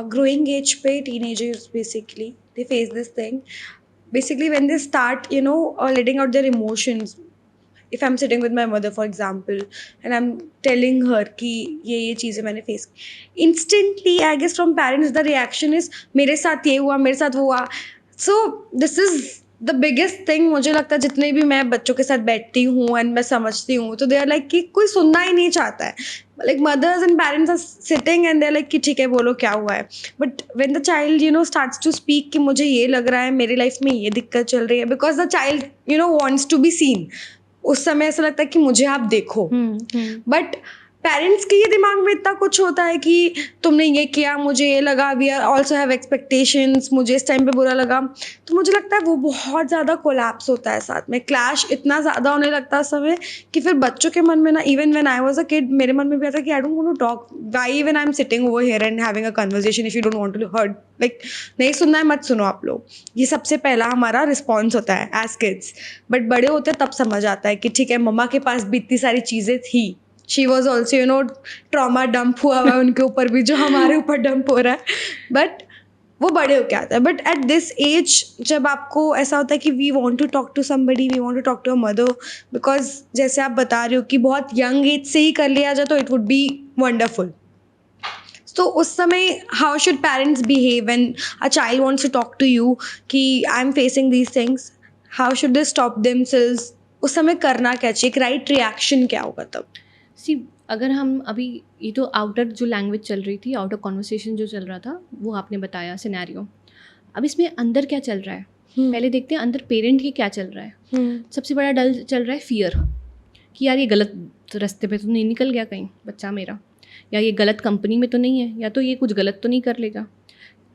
growing age पे teenagers basically they face this thing basically when they start letting out their emotions. If I'm sitting with my mother for example and I'm telling her कि ये चीज़ें मैंने face, instantly I guess from parents the reaction is मेरे साथ ये हुआ, मेरे साथ वो हुआ. So this is the biggest thing. मुझे लगता है जितने भी मैं बच्चों के साथ बैठती हूँ एंड मैं समझती हूँ तो दे आर लाइक कि कोई सुनना ही नहीं चाहता है. Like mothers and parents are sitting and they're like कि ठीक है बोलो क्या हुआ है. But when the child starts to speak कि मुझे ये लग रहा है, मेरी लाइफ में ये दिक्कत चल रही है, because the child wants to be seen. उस समय ऐसा लगता है कि मुझे आप देखो. बट पेरेंट्स के ये दिमाग में इतना कुछ होता है कि तुमने ये किया, मुझे ये लगा, we are also have expectations, मुझे इस टाइम पे बुरा लगा. तो मुझे लगता है वो बहुत ज़्यादा कोलैप्स होता है, साथ में क्लैश इतना ज़्यादा होने लगता है समय कि फिर बच्चों के मन में ना, even when I was a kid, मेरे मन में भी आता कि I don't want to talk. Why even I am sitting over here and having a conversation if you don't want to hurt, like नहीं सुनना है मत सुनो आप लोग. ये सबसे पहला हमारा रिस्पॉन्स होता है एज किड्स. बट बड़े होते तब समझ आता है कि ठीक है, मम्मा के पास भी इतनी सारी चीज़ें थी. She was also trauma dump हुआ है उनके ऊपर भी, जो हमारे ऊपर डंप हो रहा है. बट वो बड़े होके आता है. बट एट दिस एज जब आपको ऐसा होता है कि we want to talk to somebody, we want to talk to a mother, because जैसे आप बता रहे हो कि बहुत यंग एज से ही कर लिया जाए तो इट वुड बी वंडरफुल. तो उस समय how should parents behave when a child wants to talk to you कि I am facing these things? How should they stop themselves? उस समय करना क्या चाहिए? एक राइट रिएक्शन क्या होगा तब?
सी, अगर हम अभी ये तो आउटर जो लैंग्वेज चल रही थी, आउटर कॉन्वर्सेशन जो चल रहा था, वो आपने बताया सिनेरियो. अब इसमें अंदर क्या चल रहा है, पहले देखते हैं अंदर पेरेंट के क्या चल रहा है. सबसे बड़ा डर चल रहा है फियर, कि यार ये गलत रास्ते पे तो नहीं निकल गया कहीं बच्चा मेरा, या ये गलत कंपनी में तो नहीं है, या तो ये कुछ गलत तो नहीं कर लेगा,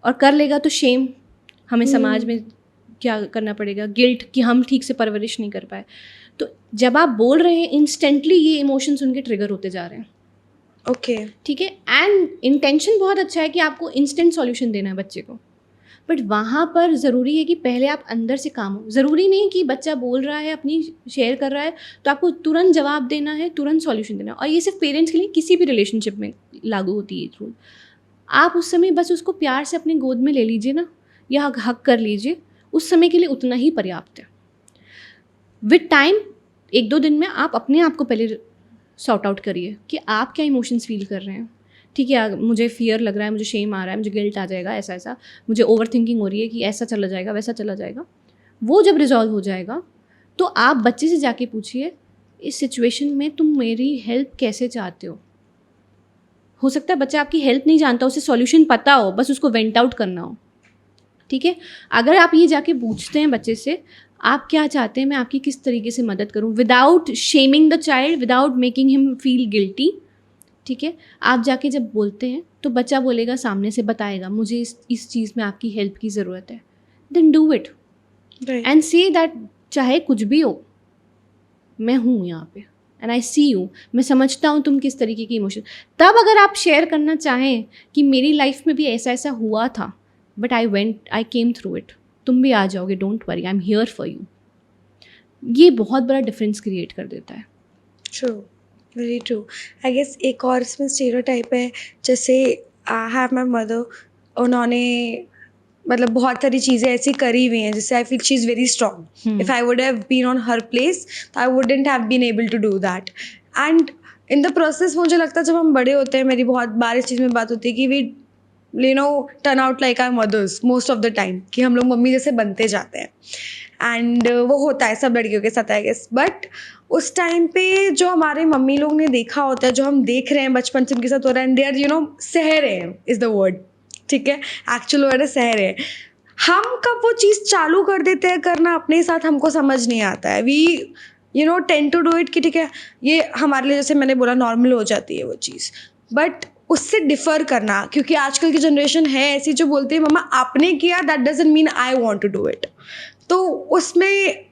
और कर लेगा तो शेम, हमें समाज में क्या करना पड़ेगा, गिल्ट कि हम ठीक से परवरिश नहीं कर पाए. तो जब आप बोल रहे हैं इंस्टेंटली ये इमोशंस उनके ट्रिगर होते जा रहे हैं.
ओके,
ठीक है. एंड इंटेंशन बहुत अच्छा है कि आपको इंस्टेंट सॉल्यूशन देना है बच्चे को, बट वहाँ पर ज़रूरी है कि पहले आप अंदर से काम हो. ज़रूरी नहीं कि बच्चा बोल रहा है, अपनी शेयर कर रहा है, तो आपको तुरंत जवाब देना है, तुरंत सॉल्यूशन देना है. और ये सिर्फ पेरेंट्स के लिए, किसी भी रिलेशनशिप में लागू होती है रूल. आप उस समय बस उसको प्यार से अपनी गोद में ले लीजिए ना, या हक कर लीजिए, उस समय के लिए उतना ही पर्याप्त है. विद टाइम 1-2 दिन में आप अपने आप को पहले सॉर्ट आउट करिए कि आप क्या इमोशंस फील कर रहे हैं. ठीक है, मुझे फियर लग रहा है, मुझे शेम आ रहा है, मुझे गिल्ट आ जाएगा, ऐसा ऐसा, मुझे ओवर थिंकिंग हो रही है कि ऐसा चला जाएगा, वैसा चला जाएगा. वो जब रिजॉल्व हो जाएगा तो आप बच्चे से जाके पूछिए, इस सिचुएशन में तुम मेरी हेल्प कैसे चाहते हो सकता है बच्चा आपकी हेल्प नहीं जानता, उसे सॉल्यूशन पता हो, बस उसको वेंट आउट करना हो. ठीक है, अगर आप ये जाके पूछते हैं बच्चे से, आप क्या चाहते हैं, मैं आपकी किस तरीके से मदद करूं, without shaming the child, without making him feel guilty. ठीक है, आप जाके जब बोलते हैं तो बच्चा बोलेगा, सामने से बताएगा, मुझे इस चीज़ में आपकी हेल्प की ज़रूरत है. Then do it and say that, चाहे कुछ भी हो, मैं हूँ यहाँ पे एंड आई सी यू, मैं समझता हूँ तुम किस तरीके की इमोशन. तब अगर आप शेयर करना चाहें कि मेरी लाइफ में भी ऐसा ऐसा हुआ था, but I came through it, तुम भी आ जाओगे, don't worry, I am here for you. ये बहुत बड़ा डिफरेंस क्रिएट कर देता है.
True, very true. I guess एक और इसमें स्टीरियोटाइप है, जैसे आई हैव माई मदर, उन्होंने मतलब बहुत सारी चीज़ें ऐसी करी हुई हैं जिससे I feel she is very strong. If I would have been on her place तो I wouldn't have been able to do that. And in the process मुझे लगता है जब हम बड़े होते हैं, मेरी बहुत बार इस चीज़ में बात होती है कि we turn out like our mothers most of the time, कि हम लोग मम्मी जैसे बनते जाते हैं. एंड वो होता है सब लड़कियों के साथ आई गेस. बट उस टाइम पे जो हमारे मम्मी लोग ने देखा होता है, जो हम देख रहे हैं बचपन से उनके साथ हो रहा है, एंड दे आर सह रहे हैं इज़ द वर्ड. ठीक है, एक्चुअल वर्ड है सह रहे हैं. हम कब वो चीज़ चालू कर देते हैं करना अपने साथ, हमको समझ नहीं आता है. We tend to do it कि ठीक है ये हमारे लिए, जैसे मैंने बोला, नॉर्मल हो जाती है वो चीज़. बट उससे डिफ़र करना, क्योंकि आजकल की जनरेशन है ऐसी जो बोलती है मम्मा आपने किया, that doesn't mean I want to do it. तो उसमें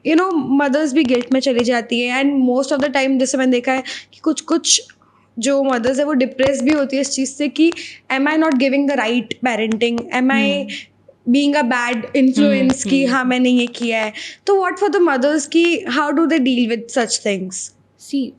मदर्स भी गिल्ट में चली जाती है. And most of the time जैसे मैंने देखा है कि कुछ कुछ जो मदर्स है वो डिप्रेस भी होती है इस चीज़ से कि am I not giving the right parenting, am I being a bad influence कि हाँ मैंने ये किया है. तो व्हाट फॉर द मदर्स कि how do they deal with such things?
See,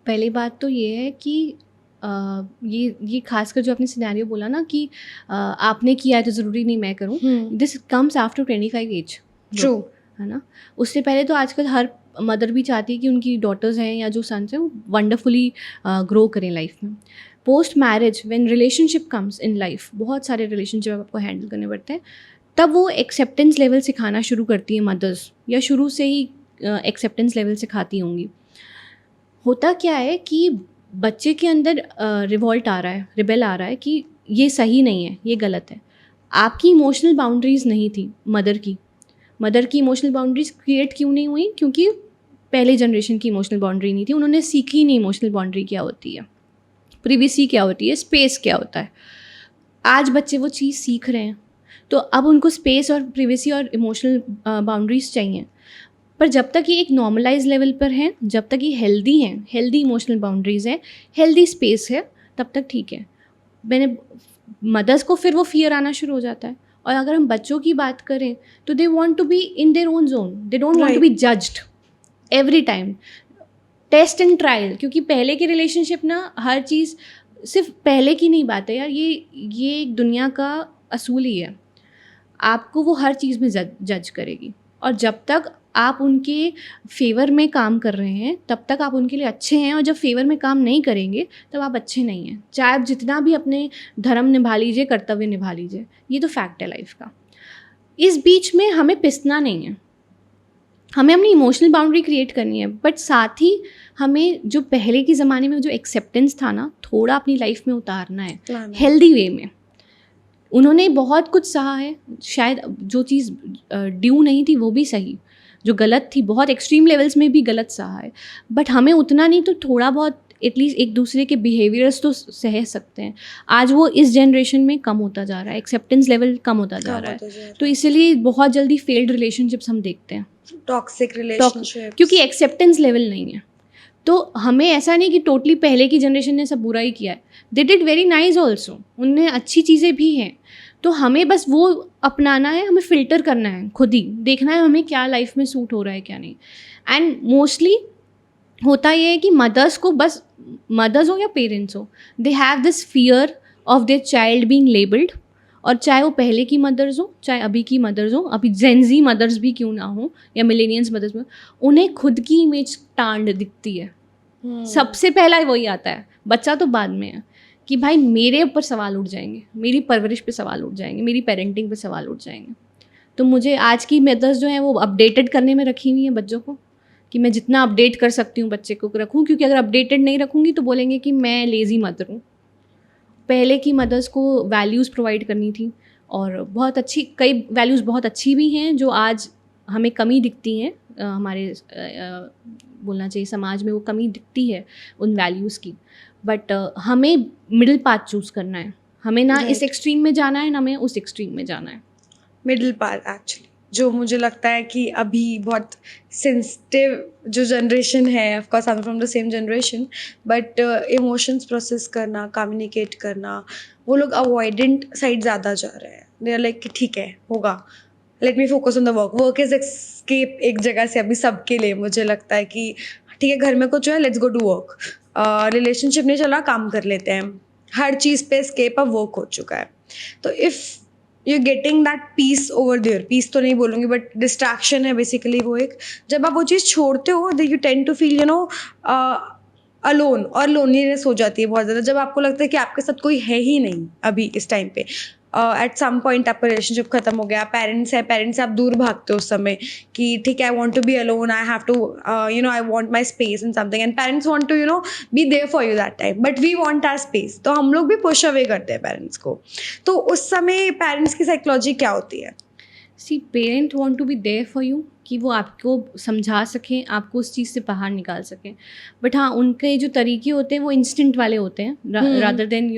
पहली बात तो ये है कि ये खासकर जो आपने सिनेरियो बोला ना कि आपने किया है तो ज़रूरी नहीं मैं करूँ, this comes after 25 age.
True,
है ना. उससे पहले तो आजकल हर मदर भी चाहती है कि उनकी डॉटर्स हैं या जो सन्स हैं वो वंडरफुली ग्रो करें लाइफ में. Post marriage when relationship comes in life, बहुत सारे रिलेशनशिप आपको हैंडल करने पड़ते हैं, तब वो एक्सेप्टेंस लेवल सिखाना शुरू करती है मदर्स, या शुरू से ही एक्सेप्टेंस लेवल सिखाती होंगी. होता क्या है कि बच्चे के अंदर रिवॉल्ट आ रहा है, रिबेल आ रहा है कि ये सही नहीं है, ये गलत है. आपकी इमोशनल बाउंड्रीज़ नहीं थी मदर की इमोशनल बाउंड्रीज क्रिएट क्यों नहीं हुई? क्योंकि पहले जनरेशन की इमोशनल बाउंड्री नहीं थी, उन्होंने सीखी नहीं इमोशनल बाउंड्री क्या होती है, प्रिवेसी क्या होती है, स्पेस क्या होता है. आज बच्चे वो चीज़ सीख रहे हैं, तो अब उनको स्पेस और प्रिवेसी और इमोशनल बाउंड्रीज चाहिए. पर जब तक ये एक नॉर्मलाइज लेवल पर हैं, जब तक ये हेल्दी हैं, हेल्दी इमोशनल बाउंड्रीज हैं, हेल्दी स्पेस है, तब तक ठीक है. मैंने मदर्स को फिर वो फियर आना शुरू हो जाता है. और अगर हम बच्चों की बात करें तो they want to be in their own zone, they don't want to be judged every time. Test and trial, क्योंकि पहले के रिलेशनशिप ना, हर चीज़ सिर्फ पहले की नहीं बात है यार, ये एक दुनिया का असूल ही है. आपको वो हर चीज़ में जज करेगी, और जब तक आप उनके फेवर में काम कर रहे हैं तब तक आप उनके लिए अच्छे हैं, और जब फेवर में काम नहीं करेंगे तब आप अच्छे नहीं हैं, चाहे आप जितना भी अपने धर्म निभा लीजिए, कर्तव्य निभा लीजिए. ये तो फैक्ट है लाइफ का. इस बीच में हमें पिसना नहीं है, हमें अपनी इमोशनल बाउंड्री क्रिएट करनी है, बट साथ ही हमें जो पहले के ज़माने में जो एक्सेप्टेंस था ना, थोड़ा अपनी लाइफ में उतारना है हेल्दी वे में. उन्होंने बहुत कुछ सहा है, शायद जो चीज़ ड्यू नहीं थी वो भी सही, जो गलत थी बहुत एक्सट्रीम लेवल्स में भी गलत सहा है, बट हमें उतना नहीं तो थोड़ा बहुत एटलीस्ट एक दूसरे के बिहेवियर्स तो सह सकते हैं. आज वो इस जनरेशन में कम होता जा रहा है, एक्सेप्टेंस लेवल कम होता जा रहा है, तो इसीलिए बहुत जल्दी फेल्ड रिलेशनशिप्स हम देखते हैं,
टॉक्सिक रिलेशनशिप,
क्योंकि एक्सेप्टेंस लेवल नहीं है. तो हमें ऐसा नहीं कि टोटली पहले की जनरेशन ने सब बुरा ही किया है, they did very nice also, उनमें अच्छी चीज़ें भी हैं. तो हमें बस वो अपनाना है, हमें फ़िल्टर करना है, खुद ही देखना है हमें क्या लाइफ में सूट हो रहा है क्या नहीं. एंड मोस्टली होता ये है कि मदर्स को, बस मदर्स हो या पेरेंट्स हो, they have this fear of their child being labelled, और चाहे वो पहले की मदर्स हो, चाहे अभी की मदर्स हो, अभी जेनजी मदर्स भी क्यों ना हो या मिलेनियंस मदर्स में, उन्हें खुद की इमेज टांड दिखती है। सबसे पहला वही आता है, बच्चा तो बाद में है, कि भाई मेरे ऊपर सवाल उठ जाएंगे, मेरी परवरिश पे सवाल उठ जाएंगे, मेरी पेरेंटिंग पे सवाल उठ जाएंगे। तो मुझे आज की मेथड्स जो हैं वो अपडेटेड करने में रखी हुई हैं बच्चों को, कि मैं जितना अपडेट कर सकती हूँ बच्चे को रखूँ, क्योंकि अगर अपडेटेड नहीं रखूँगी तो बोलेंगे कि मैं लेज़ी मदर हूँ। पहले की मदर्स को वैल्यूज़ प्रोवाइड करनी थी, और बहुत अच्छी, कई वैल्यूज़ बहुत अच्छी भी हैं जो आज हमें कमी दिखती हैं, हमारे बोलना चाहिए समाज में वो कमी दिखती है उन वैल्यूज़ की। बट हमें मिडिल पाथ चूज़ करना है, हमें ना इस एक्सट्रीम में जाना है, ना हमें उस एक्सट्रीम में जाना है।
मिडिल पाथ एक्चुअली, जो मुझे लगता है कि अभी बहुत सेंसिटिव जो जनरेशन है, of course I am from the same generation, but emotions process करना, कम्युनिकेट करना, वो लोग अवॉइडेंट साइड ज़्यादा जा रहे हैं। दे आर लाइक कि ठीक है, होगा, let me focus on the work, work is escape एक जगह से अभी सबके लिए। मुझे लगता है कि ठीक है, घर में कुछ है, let's go to work, relationship नहीं चल रहा, काम कर लेते हैं, हर चीज़ पे एस्केप अब वर्क हो चुका है। तो if you getting that peace over there, peace तो नहीं बोलूँगी बट डिस्ट्रैक्शन है बेसिकली वो एक, जब आप वो चीज़ छोड़ते हो द you tend to feel alone, और लोनलीनेस हो जाती है बहुत ज़्यादा, जब आपको लगता है कि आपके साथ कोई है ही नहीं अभी इस टाइम पे। एट सम पॉइंट आपका रिलेशनशिप खत्म हो गया, पेरेंट्स है, पेरेंट्स से आप दूर भागते हो उस समय कि ठीक है, I want to be alone, I have to I want my space and something, and parents want to be there for you that time, but we want our space, तो हम लोग भी पुश अवे करते हैं parents को। तो उस समय पेरेंट्स की साइकोलॉजी क्या होती है?
See parent want to be there for you, कि वो आपको समझा सकें, आपको उस चीज़ से बाहर निकाल सकें। बट हाँ, उनके जो तरीके होते हैं वो इंस्टेंट वाले होते हैं, रादर देन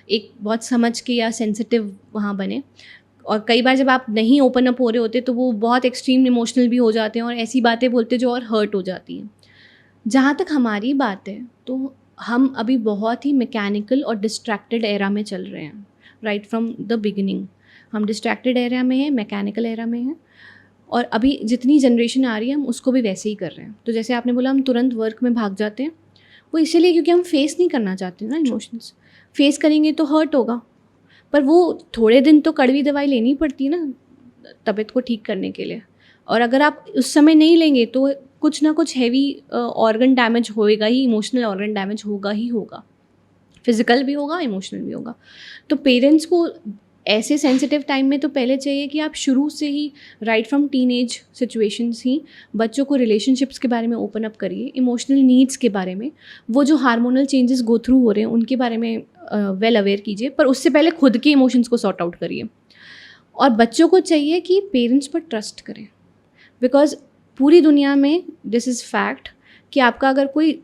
एक बहुत समझ के या सेंसिटिव वहाँ बने। और कई बार जब आप नहीं ओपन अप हो रहे होते तो वो बहुत एक्सट्रीम इमोशनल भी हो जाते हैं और ऐसी बातें बोलते जो और हर्ट हो जाती हैं। जहाँ तक हमारी बात है तो हम अभी बहुत ही मैकेनिकल और डिस्ट्रैक्टेड एरा में चल रहे हैं, राइट फ्रॉम द बिगिनिंग। हम डिस्ट्रैक्टेड एरा में हैं, मैकेनिकल एरा में हैं, और अभी जितनी जनरेशन आ रही है हम उसको भी वैसे ही कर रहे हैं। तो जैसे आपने बोला हम तुरंत वर्क में भाग जाते हैं, वो इसीलिए क्योंकि हम फेस नहीं करना चाहते ना इमोशंस। फेस करेंगे तो हर्ट होगा, पर वो थोड़े दिन तो कड़वी दवाई लेनी पड़ती है ना तबीयत को ठीक करने के लिए। और अगर आप उस समय नहीं लेंगे तो कुछ ना कुछ हैवी ऑर्गन डैमेज होएगा ही, इमोशनल ऑर्गन डैमेज होगा ही होगा, फिजिकल भी होगा, इमोशनल भी होगा। तो पेरेंट्स को ऐसे सेंसिटिव टाइम में तो पहले चाहिए कि आप शुरू से ही, राइट फ्रॉम टीनेज सिचुएशंस ही, बच्चों को रिलेशनशिप्स के बारे में ओपन अप करिए, इमोशनल नीड्स के बारे में, वो जो हार्मोनल चेंजेस गो थ्रू हो रहे हैं उनके बारे में वेल अवेयर कीजिए, पर उससे पहले खुद के इमोशंस को सॉर्ट आउट करिए। और बच्चों को चाहिए कि पेरेंट्स पर ट्रस्ट करें, बिकॉज पूरी दुनिया में दिस इज़ फैक्ट कि आपका अगर कोई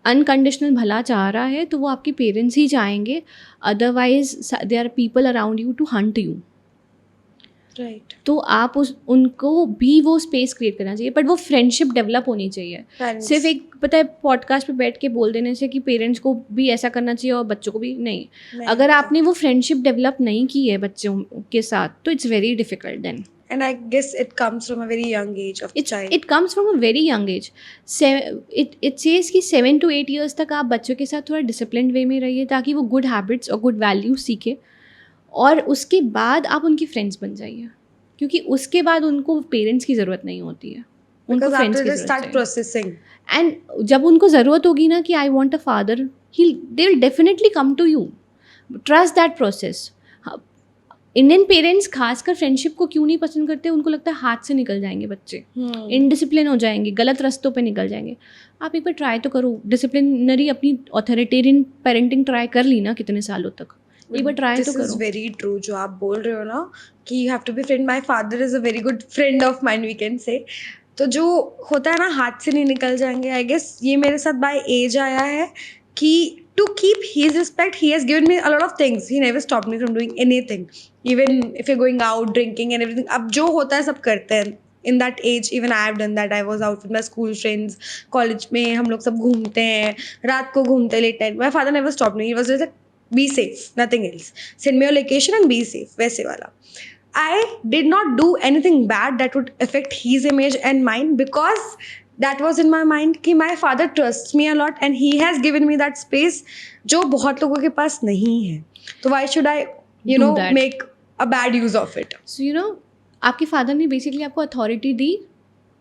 अनकंडीशनल भला चाह रहा है तो वो आपके पेरेंट्स ही चाहेंगे, otherwise they are people around you to hunt you.
Right.
तो आप उनको भी वो स्पेस क्रिएट करना चाहिए, बट वो फ्रेंडशिप डेवलप होनी चाहिए। सिर्फ एक पता है पॉडकास्ट पे बैठ के बोल देने से कि पेरेंट्स को भी ऐसा करना चाहिए और बच्चों को भी नहीं। अगर आपने वो फ्रेंडशिप डेवलप नहीं की है बच्चों के साथ तो it's very difficult then.
And I guess it comes from a very young age of the child.
It comes from a very young age. It says कि 7 to 8 years तक आप बच्चों के साथ थोड़ा डिसिप्लिन वे में रहिए ताकि वो गुड हैबिट्स और गुड वैल्यूज सीखे, और उसके बाद आप उनकी फ्रेंड्स बन जाइए, क्योंकि उसके बाद उनको पेरेंट्स की ज़रूरत नहीं होती है, उनको फ्रेंड्स की ज़रूरत
start processing.
एंड जब उनको ज़रूरत होगी ना कि I want a father, they will definitely come to you. Trust that process. Indian parents खासकर फ्रेंडशिप को क्यों नहीं पसंद करते, उनको लगता है हाथ से निकल जाएंगे बच्चे, इनडिसिप्लिन हो जाएंगे, गलत रास्तों पे निकल जाएंगे। आप एक बार ट्राई तो करो, डिसिप्लिनरी अपनी ऑथोरिटेरियन पेरेंटिंग ट्राई कर ली ना कितने सालों तक, एक बार ट्राई तो करो।
दिस इज वेरी ट्रू जो आप बोल रहे हो ना कि you have to be friend. My father is a very good friend of mine, we can say. तो जो होता है ना हाथ से नहीं निकल जाएंगे, आई गेस ये मेरे साथ बाय एज आया है कि to keep his respect, he has given me a lot of things. He never stopped me from doing anything. Even if you're going out, drinking and everything. अब जो होता है सब करते हैं. In that age, even I have done that. I was out with my school friends. College में हम लोग सब घूमते हैं. रात को घूमते हैं late night. My father never stopped me. He was just like, be safe, nothing else. Send me your location and be safe. वैसे वाला. I did not do anything bad that would affect his image and mine, because that was in my mind कि my father trusts me a lot and he has given me that space जो बहुत लोगों के पास नहीं है. तो why should I you
do
know,
that.
make a bad use of it.
So you know, आपके father ने बेसिकली आपको अथॉरिटी दी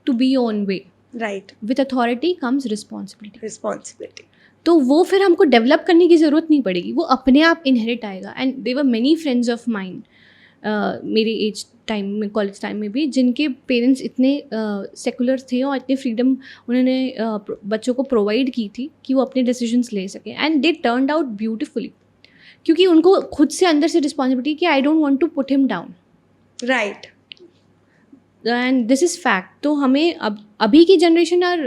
to be your own way.
Right.
With authority comes responsibility.
Responsibility.
तो वो फिर हमको डेवलप करने की ज़रूरत नहीं पड़ेगी, वो अपने आप इनहेरिट आएगा. And they were many friends of mind मेरे एज टाइम में, कॉलेज टाइम में भी, जिनके पेरेंट्स इतने सेकुलर थे और इतने फ्रीडम उन्होंने बच्चों को प्रोवाइड की थी कि वो अपने डिसीजंस ले सकें. And they turned out beautifully, क्योंकि उनको खुद से अंदर से रिस्पॉन्सिबिलिटी कि I don't want to put him down.
Right.
And this is fact. तो हमें अभी की generation are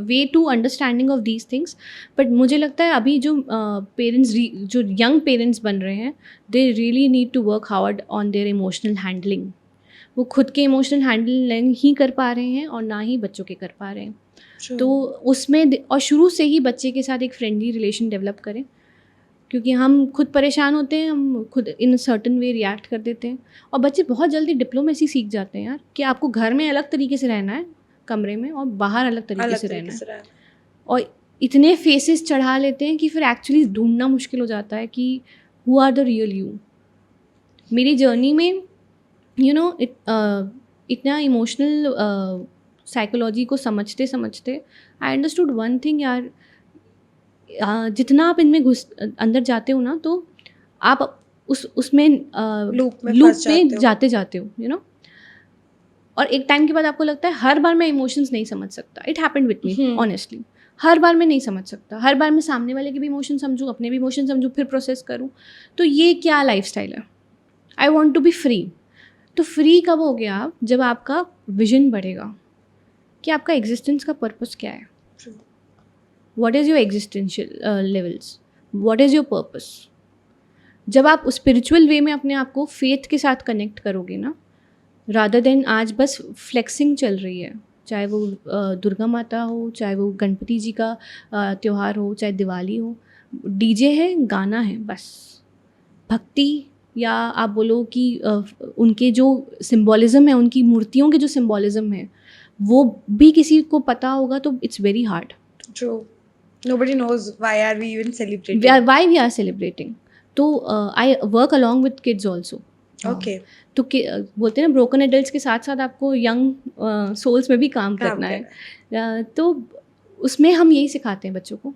way to understanding of these things. But मुझे लगता है अभी जो पेरेंट्स जो यंग पेरेंट्स बन रहे हैं, they really need to work hard on their emotional handling. वो खुद के इमोशनल हैंडल नहीं कर पा रहे हैं और ना ही बच्चों के कर पा रहे हैं.
True.
तो उसमें और शुरू से ही बच्चे के साथ एक फ्रेंडली रिलेशन डेवलप करें, क्योंकि हम खुद परेशान होते हैं, हम खुद इन सर्टन वे रिएक्ट कर देते हैं. और बच्चे बहुत जल्दी डिप्लोमेसी सीख जाते हैं यार, कि आपको घर में अलग तरीके से रहना है कमरे में, और बाहर अलग तरीके से रहना है. और इतने फेसेस चढ़ा लेते हैं कि फिर एक्चुअली ढूंढना मुश्किल हो जाता है कि who are the real you. मेरी जर्नी में यू नो इतना इमोशनल साइकोलॉजी को समझते समझते आई अंडरस्टूड वन थिंग यार. जितना आप इनमें अंदर जाते हो ना, तो आप उसमें
लूप में
जाते हो, यू नो. और एक टाइम के बाद आपको लगता है हर बार मैं इमोशंस नहीं समझ सकता. It happened with me honestly. हर बार मैं नहीं समझ सकता, हर बार मैं सामने वाले के भी इमोशन समझूँ, अपने भी इमोशन समझूँ, फिर प्रोसेस करूँ. तो ये क्या लाइफस्टाइल है? I want to be free. तो फ्री कब हो गया आप? जब आपका विजन बढ़ेगा कि आपका एग्जिस्टेंस का पर्पस क्या है. What is your existential levels? What is your purpose? जब आप स्पिरिचुअल वे में अपने आप को फेथ के साथ कनेक्ट करोगे ना, रादर देन आज बस फ्लेक्सिंग चल रही है, चाहे वो दुर्गा माता हो, चाहे वो गणपति जी का त्यौहार हो, चाहे दिवाली हो, डीजे है, गाना है, बस. भक्ति, या आप बोलो कि उनके जो सिम्बॉलिज़म है, उनकी मूर्तियों के जो सिम्बॉलिज़म है, वो भी किसी को पता होगा तो it's very hard.
True. Nobody knows why are we even celebrating.
Why we are celebrating. तो I work along with kids also.
Okay.
तो बोलते हैं ना, ब्रोकन एडल्ट्स के साथ साथ आपको यंग सोल्स में भी काम करना है. तो उसमें हम यही सिखाते हैं बच्चों को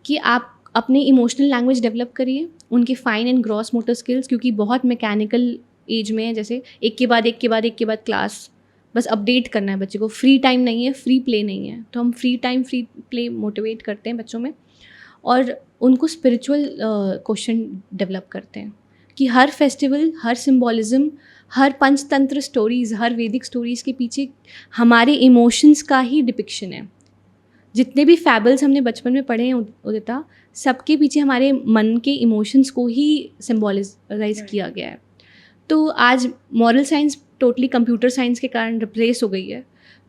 कि आप अपनी इमोशनल लैंग्वेज डेवलप करिए, उनके fine and gross motor skills, क्योंकि बहुत मैकेनिकल एज में है, जैसे एक के बाद क्लास, बस अपडेट करना है बच्चे को. फ्री टाइम नहीं है, फ्री प्ले नहीं है. तो हम free time free play motivate करते हैं बच्चों में, और उनको स्पिरिचुअल क्वेश्चन डेवलप करते हैं कि हर फेस्टिवल, हर सिम्बॉलिज़म, हर पंचतंत्र स्टोरीज़, हर वैदिक स्टोरीज़ के पीछे हमारे इमोशंस का ही डिपिक्शन है. जितने भी फैबल्स हमने बचपन में पढ़े हैं उदिता, सबके पीछे हमारे मन के इमोशंस को ही सिम्बॉलाइज किया गया है. तो आज moral science totally computer science के कारण रिप्लेस हो गई है.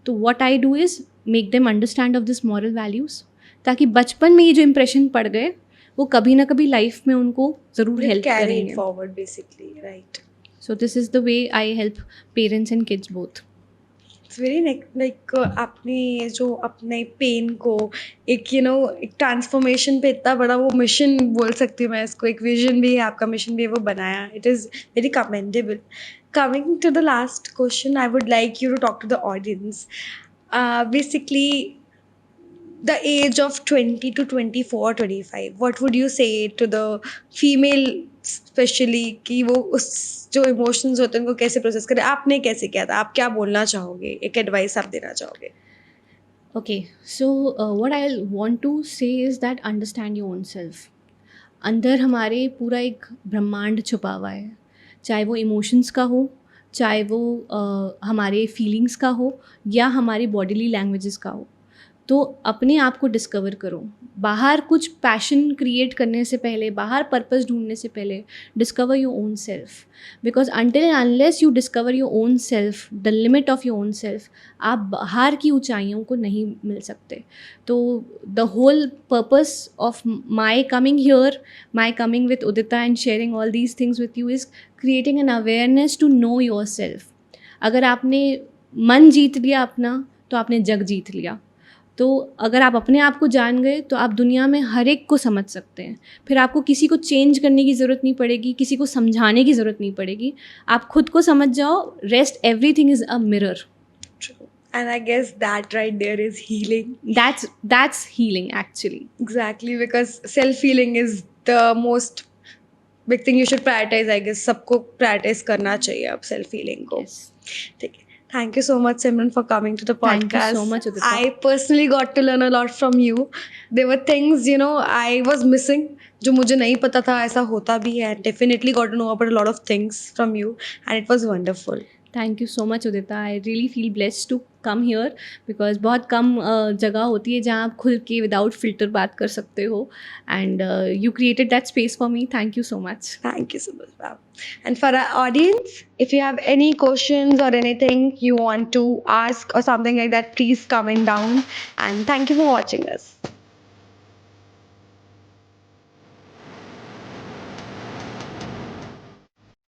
तो what I do is make them understand of this moral values, ताकि बचपन में ये जो इम्प्रेशन पड़ गए वो कभी ना कभी लाइफ में उनको ज़रूर हेल्प करेंगे.
Forward basically, right?
So this is the way I help parents and kids both.
It's very like आपने जो अपने पेन को एक एक ट्रांसफॉर्मेशन पे इतना बड़ा वो मिशन बोल सकती हूँ मैं इसको, एक विजन भी है आपका, मिशन भी है, वो बनाया. It is very commendable. Coming to the last question, I would like you to talk to the audience. Basically, the age of 20 to 24, 25, what would you say to the female specially, कि वो उस जो emotions होते हैं उनको कैसे process करें? आपने कैसे किया था? आप क्या बोलना चाहोगे? एक एडवाइस आप देना चाहोगे?
Okay, so what I want to say is that understand your own self. अंदर हमारे पूरा एक ब्रह्मांड छुपा हुआ है, चाहे वो इमोशंस का हो, चाहे वो हमारे फीलिंग्स का हो, या हमारी बॉडीली लैंग्वेजेस का हो. तो अपने आप को डिस्कवर करो. बाहर कुछ पैशन क्रिएट करने से पहले, बाहर पर्पस ढूंढने से पहले, discover your own self. Because until and unless you discover your own self, the limit of your own self, आप बाहर की ऊंचाइयों को नहीं मिल सकते. तो the whole purpose of my coming here, my coming with Udita and sharing all these things with you is creating an awareness to know yourself. अगर आपने मन जीत लिया अपना, तो आपने जग जीत लिया. तो अगर आप अपने आप को जान गए तो आप दुनिया में हर एक को समझ सकते हैं, फिर आपको किसी को चेंज करने की ज़रूरत नहीं पड़ेगी, किसी को समझाने की ज़रूरत नहीं पड़ेगी, आप खुद को समझ जाओ, rest everything is a mirror.
True. And I guess that right there is healing.
That's healing actually.
Exactly, because self-healing is the most big thing you should prioritize, I guess. सबको prioritize करना चाहिए अब self-healing को.
Yes.
ठीक है. Thank you so much, Simran, for coming to the podcast.
Thank you so much, Udita.
I personally got to learn a lot from you. There were things, I was missing, जो मुझे नहीं पता था ऐसा होता भी है. Definitely got to know about a lot of things from you, and it was wonderful.
Thank you so much Udita. I really feel blessed to come here because बहुत कम जगह होती है जहाँ आप खुल के विदाउट फिल्टर बात कर सकते हो, and you created that space for me. Thank you so much.
Thank you so much, ma'am. And for our audience, if you have any questions or anything you want to ask or something like that, please comment down. And thank you for watching us.